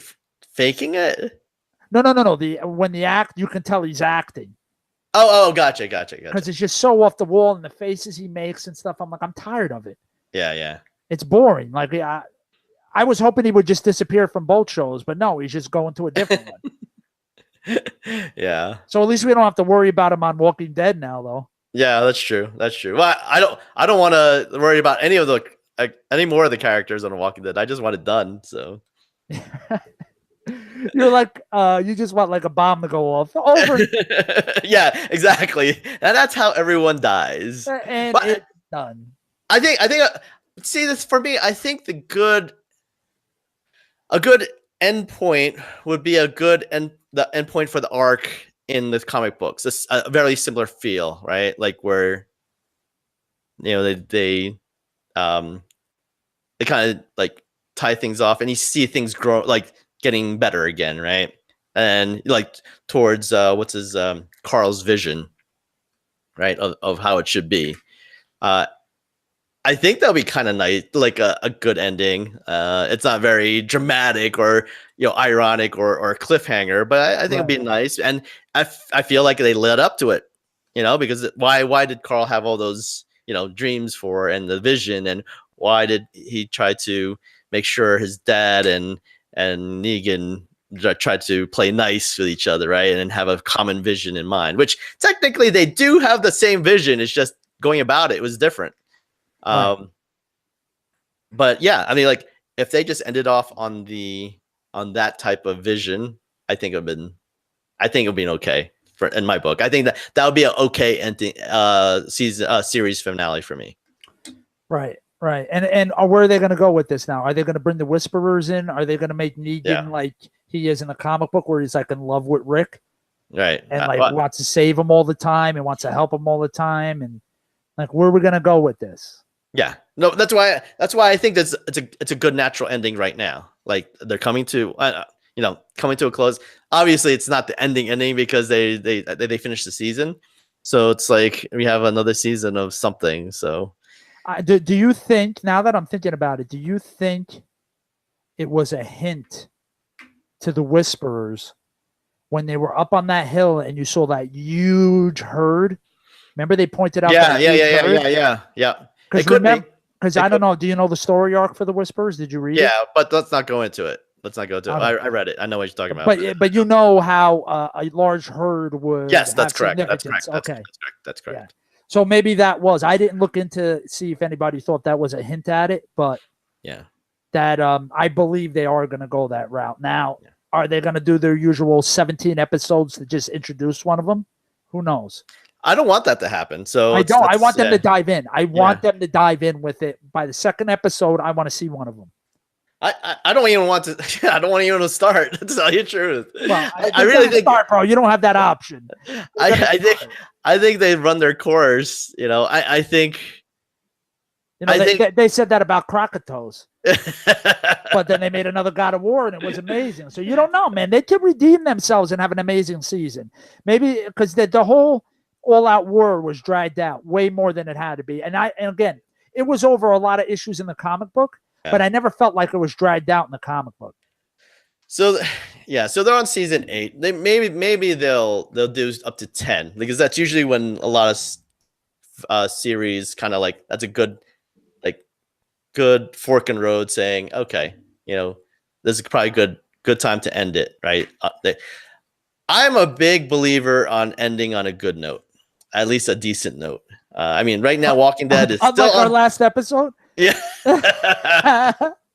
faking it? No. When the act, you can tell he's acting. Oh, gotcha. Because it's just so off the wall and the faces he makes and stuff. I'm like, I'm tired of it. Yeah. It's boring. Like, I was hoping he would just disappear from both shows, but no, he's just going to a different one. Yeah. So at least we don't have to worry about him on Walking Dead now, though. Yeah, that's true. Well, I don't want to worry about any more of the characters on Walking Dead. I just want it done. So. You're like, you just want like a bomb to go off. Over. Yeah, exactly. And that's how everyone dies. And it's done. I think. See, this for me. I think a good end point would be the end point for the arc in the comic books. It's a very similar feel, right? Like where, they kind of like tie things off, and you see things grow, like getting better again, right? And like towards Carl's vision, right, of how it should be. I think that'll be kind of nice, like a good ending. It's not very dramatic or ironic or a cliffhanger, but I think it'll be nice. And I feel like they led up to it, because why did Carl have all those dreams for and the vision, and why did he try to make sure his dad and Negan tried to play nice with each other, right? And have a common vision in mind, which technically they do have the same vision. It's just going about it was different. But yeah, I mean, like if they just ended off on that type of vision, I think it'd been okay in my book. I think that would be an okay ending, series finale for me. Right. And where are they going to go with this now? Are they going to bring the Whisperers in? Are they going to make Negan like he is in the comic book, where he's like in love with Rick, right? And wants to save him all the time and wants to help him all the time, and like where are we going to go with this? Yeah, no, that's why I think it's a good natural ending right now. Like they're coming to a close. Obviously, it's not the ending because they finished the season, so it's like we have another season of something. So, do you think, now that I'm thinking about it, do you think it was a hint to the Whisperers when they were up on that hill and you saw that huge herd? Remember they pointed out. Yeah. It could be. Because I don't know. Do you know the story arc for the Whisperers? Did you read it? Yeah, but let's not go into it. Let's not go into it. I read it. I know what you're talking about. But you know how a large herd would Yes, that's have correct. That's significance. correct. Okay. That's correct. Yeah. So maybe that was. I didn't look into see if anybody thought that was a hint at it, but Yeah. that I believe they are going to go that route. Now, are they going to do their usual 17 episodes to just introduce one of them? Who knows? I don't want that to happen. So I don't. I want them to dive in. I want them to dive in with it. By the second episode, I want to see one of them. I don't even want to. I don't want even to start. To tell you the truth. Well, I really think, bro. You don't have that option. I think they run their course. You know, I think. You know, they said that about Krocatoes, but then they made another God of War, and it was amazing. So you don't know, man. They could redeem themselves and have an amazing season. Maybe because the whole all-out war was dragged out way more than it had to be. And again, it was over a lot of issues in the comic book, but I never felt like it was dragged out in the comic book. So yeah, so they're on season 8. They maybe they'll do up to 10 because that's usually when a lot of series kind of like that's a good fork in road saying, okay, you know, this is probably good time to end it, right? I'm a big believer on ending on a good note, at least a decent note. I mean, right now, Walking Dead is still our last episode. Yeah.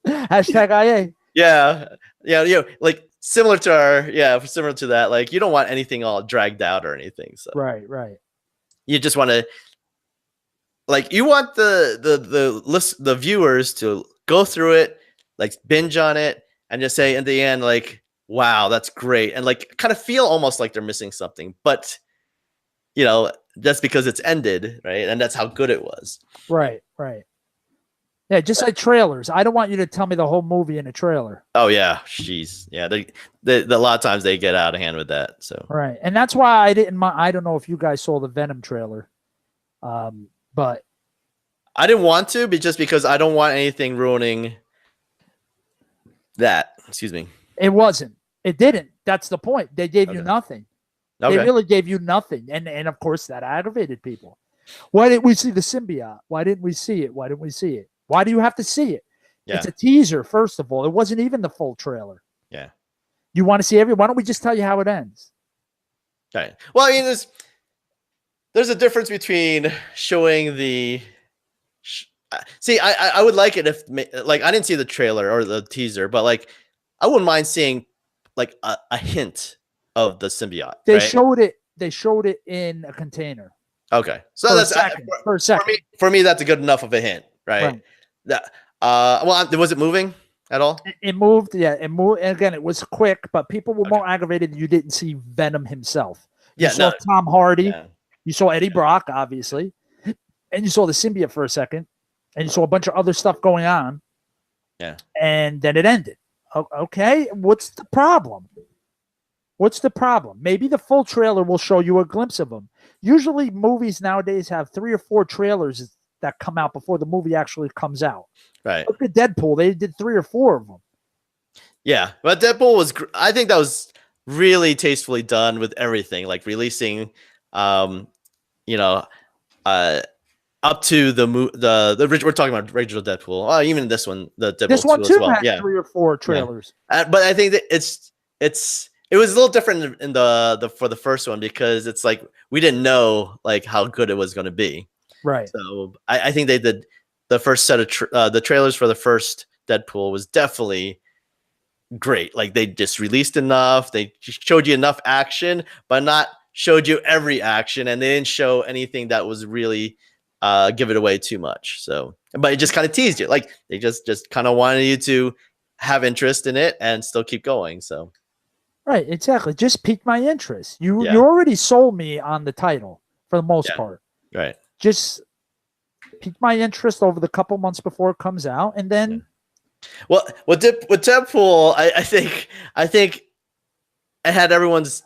Hashtag IA. Yeah. You know, like similar to that. Like you don't want anything all dragged out or anything. So right. You just want to. Like you want the viewers to go through it, like binge on it, and just say at the end, like, "Wow, that's great," and like kind of feel almost like they're missing something. But you know, that's because it's ended, right? And that's how good it was. Right. Yeah, just like trailers. I don't want you to tell me the whole movie in a trailer. Oh yeah, jeez, yeah. They a lot of times they get out of hand with that. So right, and that's why I didn't. I don't know if you guys saw the Venom trailer. But I didn't want to, but just because I don't want anything ruining that. Excuse me. It wasn't. It didn't. That's the point. They gave you nothing. Okay. They really gave you nothing. And of course that aggravated people. Why didn't we see the symbiote? Why didn't we see it? Why didn't we see it? Why do you have to see it? Yeah. It's a teaser, first of all. It wasn't even the full trailer. Yeah. You want to see why don't we just tell you how it ends? Okay. Well, I mean, there's a difference between showing the. See, I would like it if like I didn't see the trailer or the teaser, but like I wouldn't mind seeing like a hint of the symbiote. They showed it. They showed it in a container. Okay, so that's for a second. For me, that's a good enough of a hint, right? That well, was it moving at all? It moved. Yeah, it moved. And again, it was quick, but people were more aggravated that you didn't see Venom himself. You saw Tom Hardy. Yeah. You saw Eddie Brock, obviously, and you saw the symbiote for a second, and you saw a bunch of other stuff going on. Yeah. And then it ended. Okay, what's the problem? What's the problem? Maybe the full trailer will show you a glimpse of them. Usually movies nowadays have 3 or 4 trailers that come out before the movie actually comes out. Right. Look at Deadpool. They did 3 or 4 of them. Yeah, but Deadpool was, I think that was really tastefully done with everything, like releasing, you know, up to the we're talking about original Deadpool. Even this one, the Deadpool this one 2 too as well. had 3 or 4 trailers. Yeah. But I think that it was a little different in for the first one because it's like we didn't know like how good it was going to be. Right. So I think they did the first set of the trailers for the first Deadpool was definitely great. Like they just released enough, they showed you enough action, but not showed you every action, and they didn't show anything that was really give it away too much. So, but it just kind of teased you. Like they just kind of wanted you to have interest in it and still keep going. So. Right, exactly. Just piqued my interest. You already sold me on the title for the most part. Right. Just piqued my interest over the couple months before it comes out, and then. Well, with Deadpool, I think it had everyone's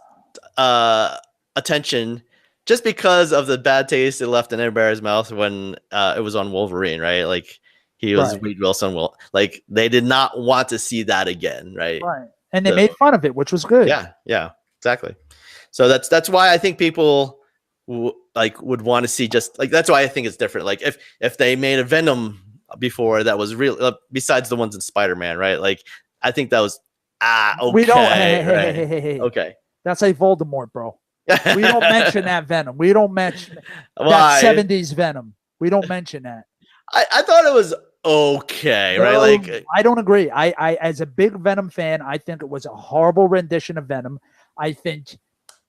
attention just because of the bad taste it left in everybody's mouth when it was on Wolverine, right? Like he was Wade Wilson. Well, like they did not want to see that again, right? Right. And they made fun of it, which was good. Yeah, exactly. So that's why I think people would want to see just like that's why I think it's different. Like if they made a Venom before that was real, besides the ones in Spider-Man, right? Like, I think that was okay. We don't. Right. Hey. Okay. That's like Voldemort, bro. We don't mention that Venom. We don't mention Why? that 70s Venom. We don't mention that. I thought it was okay, right? Like, I don't agree. I as a big Venom fan, I think it was a horrible rendition of Venom. I think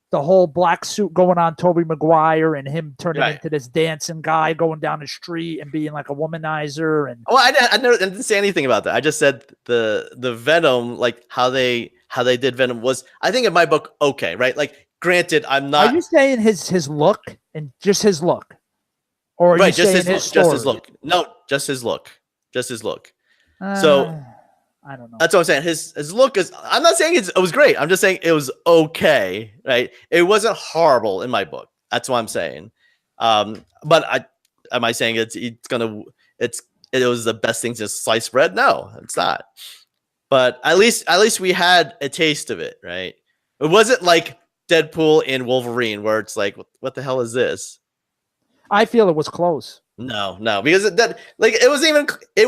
the whole black suit going on Tobey Maguire and him turning into this dancing guy going down the street and being like a womanizer. And I didn't say anything about that. I just said the Venom, like how they did Venom was, I think in my book, okay, right? Like, granted, I'm not. Are you saying his look and just his look? Or right, just his look. Just his look. No, just his look. Just his look. So I don't know. That's what I'm saying. His look is. I'm not saying it was great. I'm just saying it was okay. Right. It wasn't horrible in my book. That's what I'm saying. But am I saying it was the best thing since sliced bread? No, it's not. But at least we had a taste of it, right? It wasn't like Deadpool and Wolverine, where it's like, what the hell is this? I feel it was close. No, because it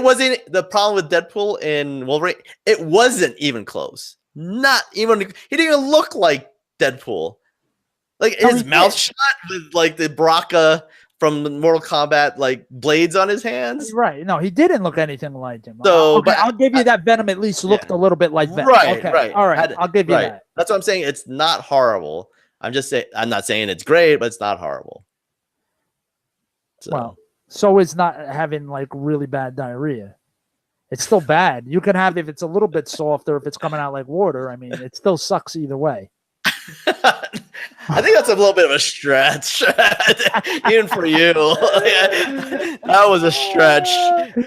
wasn't the problem with Deadpool and Wolverine. It wasn't even close. Not even. He didn't even look like Deadpool. Like, his mouth shut with like the Baraka from Mortal Kombat, like blades on his hands. Right. No, he didn't look anything like him. So, okay, I'll give you that Venom at least looked a little bit like Venom. Right, okay. right. All right. I'll give you that. That's what I'm saying. It's not horrible. I'm not saying it's great, but it's not horrible. So. Well, so is not having like really bad diarrhea. It's still bad. You can have if it's a little bit soft or if it's coming out like water. I mean, it still sucks either way. I think that's a little bit of a stretch, even for you. That was a stretch.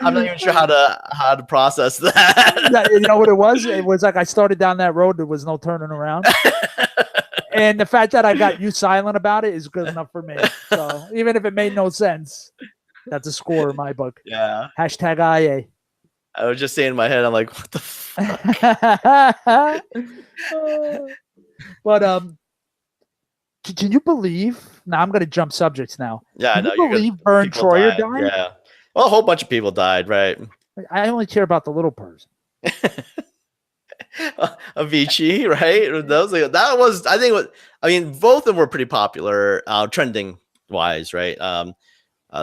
I'm not even sure how to process that. You know what it was? It was like I started down that road. There was no turning around. And the fact that I got you silent about it is good enough for me. So even if it made no sense, that's a score in my book. Yeah. Hashtag IA. I was just saying in my head, I'm like, what the fuck? But can you believe? Now I'm going to jump subjects now. Yeah, can you believe Vern Troyer died? Yeah. Well, a whole bunch of people died, right? I only care about the little person. Avicii, right? That was, I think, both of them were pretty popular, trending wise, right?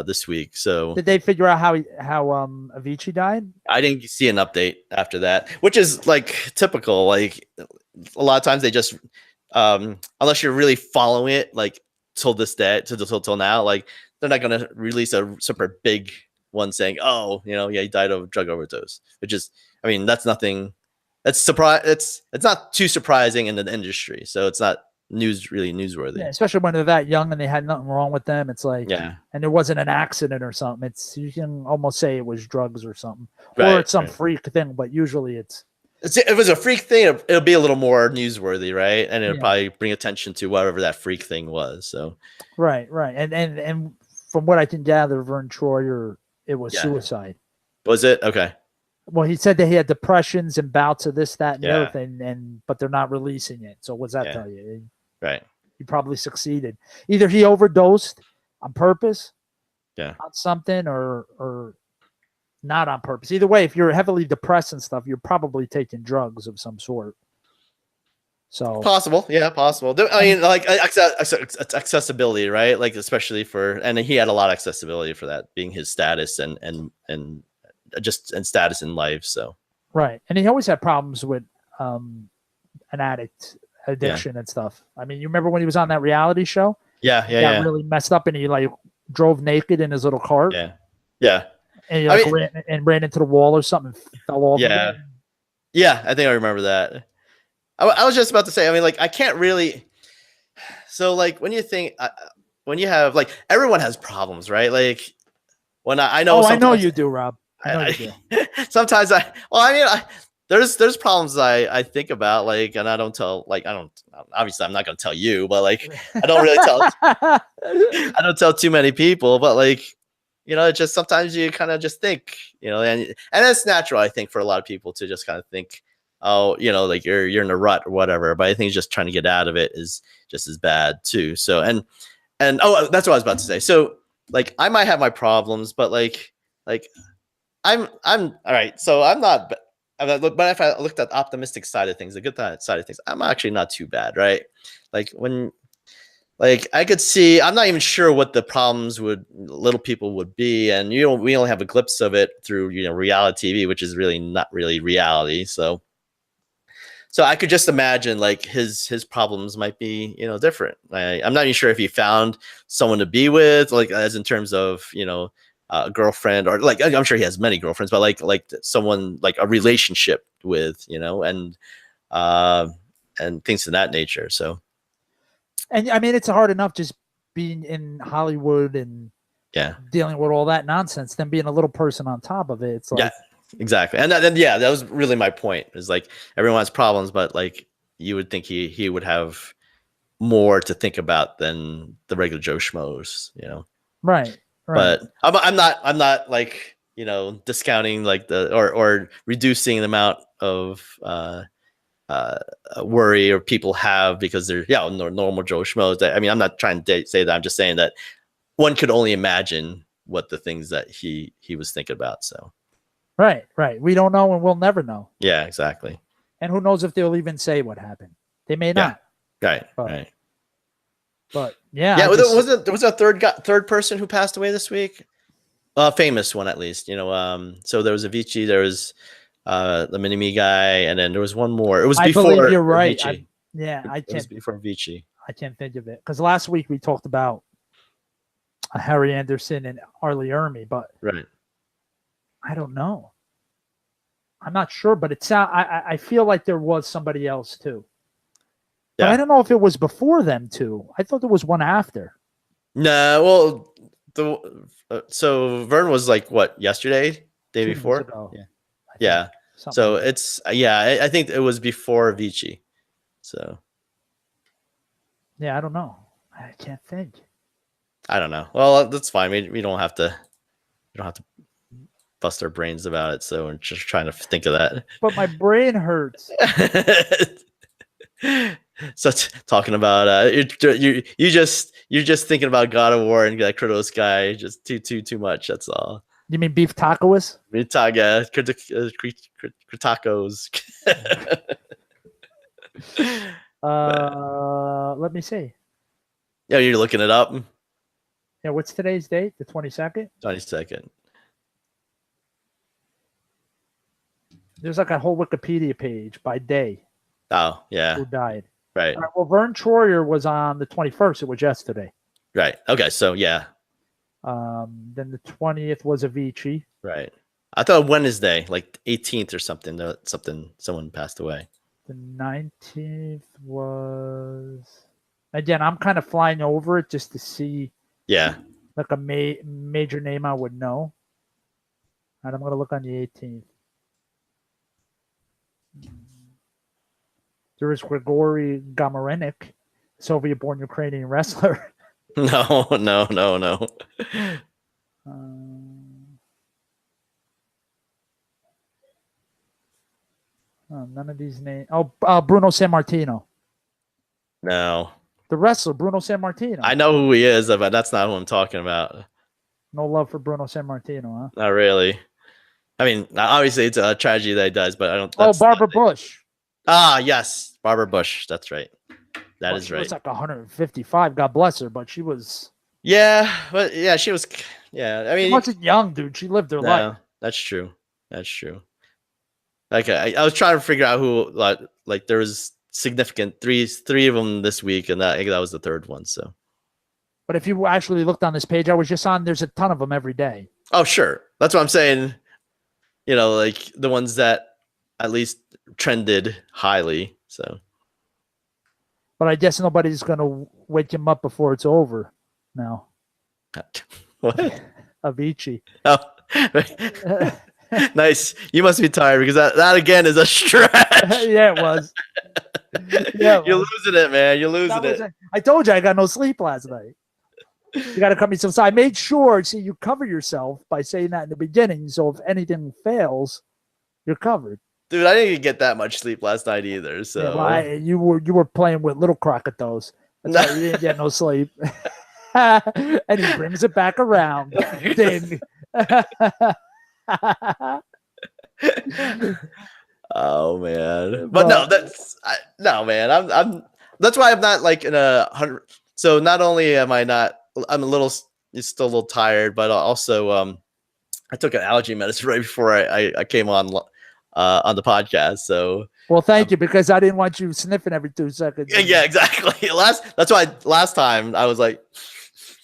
This week. So did they figure out how Avicii died? I didn't see an update after that, which is like typical. Like, a lot of times they just, unless you're really following it, like till this day, till now, like they're not going to release a super big one saying, oh, he died of drug overdose, which is, that's nothing. That's it's not too surprising in the industry, so it's not really newsworthy. Yeah, especially when they're that young and they had nothing wrong with them. It's like, and it wasn't an accident or something. You can almost say it was drugs or something, right, or it's some freak thing. But usually if it was a freak thing, it'll be a little more newsworthy, right? And it'll probably bring attention to whatever that freak thing was. So right, and from what I can gather, Vern Troyer, it was suicide. Was it? Okay. Well, he said that he had depressions and bouts of this, that, and the other thing, but they're not releasing it. So what's that tell you? Right. He probably succeeded. Either he overdosed on purpose, on something, or not on purpose. Either way, if you're heavily depressed and stuff, you're probably taking drugs of some sort. So possible, possible. Like accessibility, right? Like especially and he had a lot of accessibility for that being his status and status in life. So right, and he always had problems with an addict addiction and stuff. You remember when he was on that reality show? Yeah. Got really messed up, and he like drove naked in his little cart. Yeah. And he ran into the wall or something, and fell off. Yeah, I think I remember that. I was just about to say, I can't really. So, like, when you have, like, everyone has problems, right? Like, when I know. Oh, I know you do, Rob. I know you do. Sometimes there's problems I think about, like, and I don't tell, like, obviously I'm not going to tell you, but like, I don't really tell, I don't tell too many people, but like, it's just sometimes you kind of just think, and it's natural, I think, for a lot of people to just kind of think, oh, like you're in a rut or whatever, but I think just trying to get out of it is just as bad too. So, and that's what I was about to say. So like, I might have my problems, but like I'm all right. So I'm not. But if I looked at the optimistic side of things, the good side of things, I'm actually not too bad, right? Like when, like I could see, I'm not even sure what the problems would little people would be, and we only have a glimpse of it through reality TV, which is really not really reality. So I could just imagine like his problems might be different. I'm not even sure if he found someone to be with, like as in terms of a girlfriend, or like I'm sure he has many girlfriends, but like someone like a relationship with, and things of that nature. So, and I mean, it's hard enough just being in Hollywood and dealing with all that nonsense, then being a little person on top of it. It's like, exactly. And then that was really my point. Is like everyone has problems, but like you would think he would have more to think about than the regular Joe Schmoes, Right. But I'm not like discounting like or reducing the amount of worry or people have because they're normal Joe Schmoes. I mean, I'm not trying to say that. I'm just saying that one could only imagine what the things that he was thinking about. So right. We don't know, and we'll never know. Yeah, exactly. And who knows if they'll even say what happened? They may not. Right. Right. But yeah, there was a third person who passed away this week, famous one at least. So there was Avicii, there was the Mini Me guy, and then there was one more. It was before. I believe you're right. Avicii. It was before Avicii. I can't think of it because last week we talked about Harry Anderson and Arlie Ermy, but right. I don't know. I'm not sure, but I feel like there was somebody else too. But I don't know if it was before them too. I thought there was one after. No, well, so Vern was like what, yesterday, day before? Ago, yeah. So like it's I think it was before Avicii. So yeah, I don't know. I can't think. I don't know. Well, that's fine. We don't have to bust our brains about it. So I'm just trying to think of that. But my brain hurts. So talking about you're just thinking about God of War and that Kratos guy just too much. That's all. You mean beef tacos? Krocatacos. Let me see. Yeah, you're looking it up. Yeah, what's today's date? The 22nd. 22nd. There's like a whole Wikipedia page by day. Oh yeah. Who died? Right. Well, Vern Troyer was on the 21st. It was yesterday. Right. Okay. So yeah. Then the 20th was Avicii. Right. I thought Wednesday, like 18th or something. Someone passed away. The 19th was. Again, I'm kind of flying over it just to see. Yeah. Like a major name I would know. And I'm gonna look on the 18th. There is Grigory Gamorenik, Soviet-born Ukrainian wrestler. No. None of these names. Oh, Bruno Sammartino. No. The wrestler, Bruno Sammartino. I know who he is, but that's not who I'm talking about. No love for Bruno Sammartino, huh? Not really. I mean, obviously it's a tragedy that he does, but I don't. Barbara Bush. Ah, yes, Barbara Bush. That's right. That is right. She was like 155. God bless her, but she was. Yeah, but yeah, she was. Yeah, I mean, she wasn't young, dude. She lived her life. That's true. That's true. Like I was trying to figure out who like there was significant three of them this week, and that was the third one. So. But if you actually looked on this page, I was just on. There's a ton of them every day. Oh, sure. That's what I'm saying. Like the ones that at least trended highly. So, but I guess nobody's gonna wake him up before it's over. Now, what? Avicii. Oh, nice. You must be tired because that again is a stretch. Yeah, it was. Yeah, you're losing it, man. You're losing it. I told you I got no sleep last night. You got to cut me some. So I made sure. See, you cover yourself by saying that in the beginning. So if anything fails, you're covered. Dude, I didn't get that much sleep last night either. So yeah, well, you were playing with little Krocatoes. That's why you didn't get no sleep. And he brings it back around. Ding. Oh man, but no, no man. I'm that's why I'm not like in 100. So not only am I not, I'm a little, still a little tired, but also I took an allergy medicine right before I came on the podcast. So well, thank you, because I didn't want you sniffing every 2 seconds. yeah, exactly. That's why last time I was like,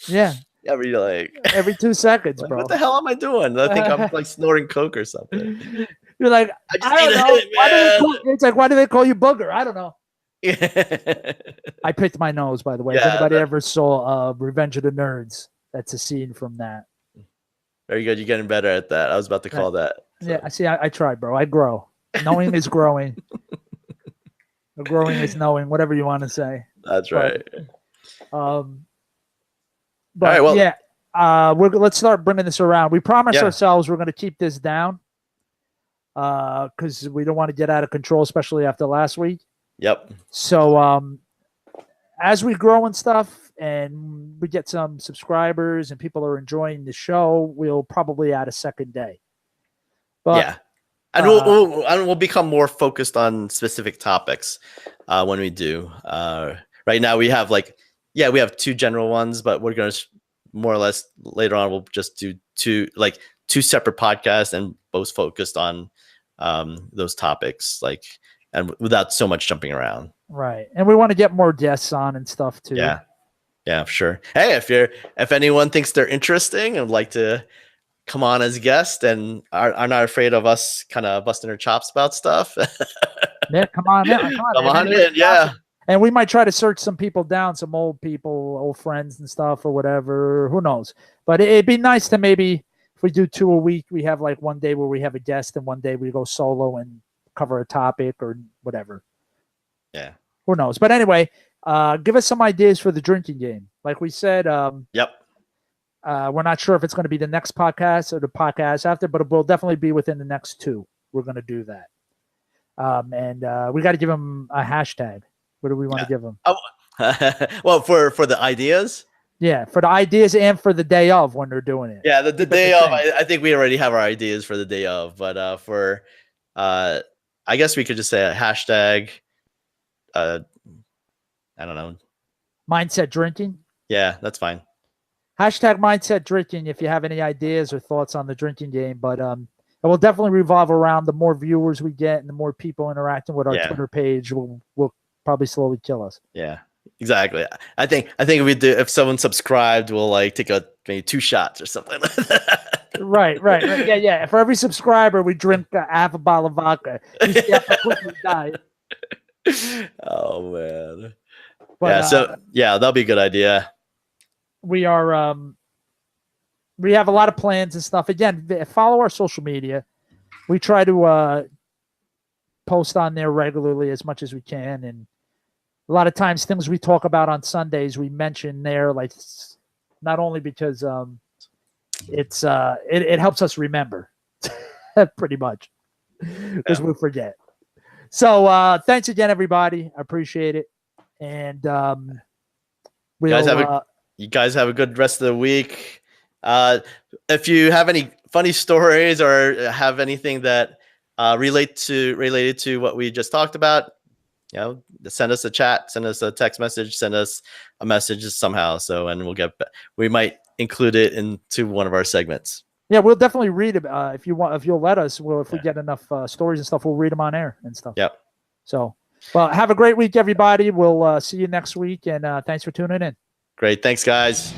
yeah, every 2 seconds, bro. What the hell am I doing? I think I'm like snorting coke or something. You're like, I don't know. It's like, why do they call you Booger? I don't know. I picked my nose, by the way. If anybody ever saw Revenge of the Nerds, that's a scene from that. Very good. You're getting better at that. I was about to call that. So. Yeah, I see. I tried, bro. I grow. Knowing is growing. Growing is knowing. Whatever you want to say. That's right. But all right, well, yeah, let's start bringing this around. We promised ourselves we're going to keep this down because we don't want to get out of control, especially after last week. Yep. So as we grow and stuff, and we get some subscribers and people are enjoying the show, we'll probably add a second day. But, yeah. And we'll become more focused on specific topics when we do. Right now we have we have 2 general ones, but we're going to more or less later on we'll just do 2 separate podcasts and both focused on those topics, and without so much jumping around. Right. And we want to get more guests on and stuff too. Yeah. Yeah, sure. Hey, if anyone thinks they're interesting and would like to come on as guests and are not afraid of us kind of busting their chops about stuff. Yeah, come on in. Come on in, yeah. And we might try to search some people down, some old people, old friends and stuff or whatever. Who knows? But it'd be nice to maybe, if we do 2 a week, we have like one day where we have a guest and one day we go solo and cover a topic or whatever. Yeah. Who knows? But anyway, give us some ideas for the drinking game. Like we said, yep. We're not sure if it's going to be the next podcast or the podcast after, but it will definitely be within the next 2. We're going to do that. And we got to give them a hashtag. What do we want to give them? Oh, well, for the ideas? Yeah, for the ideas and for the day of when they're doing it. Yeah, the day of, I think we already have our ideas for the day of. But for, I guess we could just say a hashtag, I don't know. Mindset drinking? Yeah, that's fine. Hashtag mindset drinking if you have any ideas or thoughts on the drinking game. But it will definitely revolve around the more viewers we get and the more people interacting with our Twitter page will probably slowly kill us. Yeah, exactly. I think if someone subscribed, we'll take maybe 2 shots or something like that. Right. Yeah. For every subscriber, we drink half a bottle of vodka. You see how quickly we die. Oh man. But, that'll be a good idea. We are we have a lot of plans and stuff. Again, follow our social media. We try to post on there regularly as much as we can, and a lot of times things we talk about on Sundays we mention there, like not only because it helps us remember pretty much because we'll forget. So thanks again, everybody. I appreciate it. And you guys have a good rest of the week. If you have any funny stories or have anything that related to what we just talked about, send us a chat, send us a text message, send us a message somehow. And we might include it into one of our segments. Yeah, we'll definitely read it if you want. If you'll let us, if we get enough stories and stuff, we'll read them on air and stuff. Yep. So, well, have a great week, everybody. We'll see you next week, and thanks for tuning in. Great. Thanks, guys.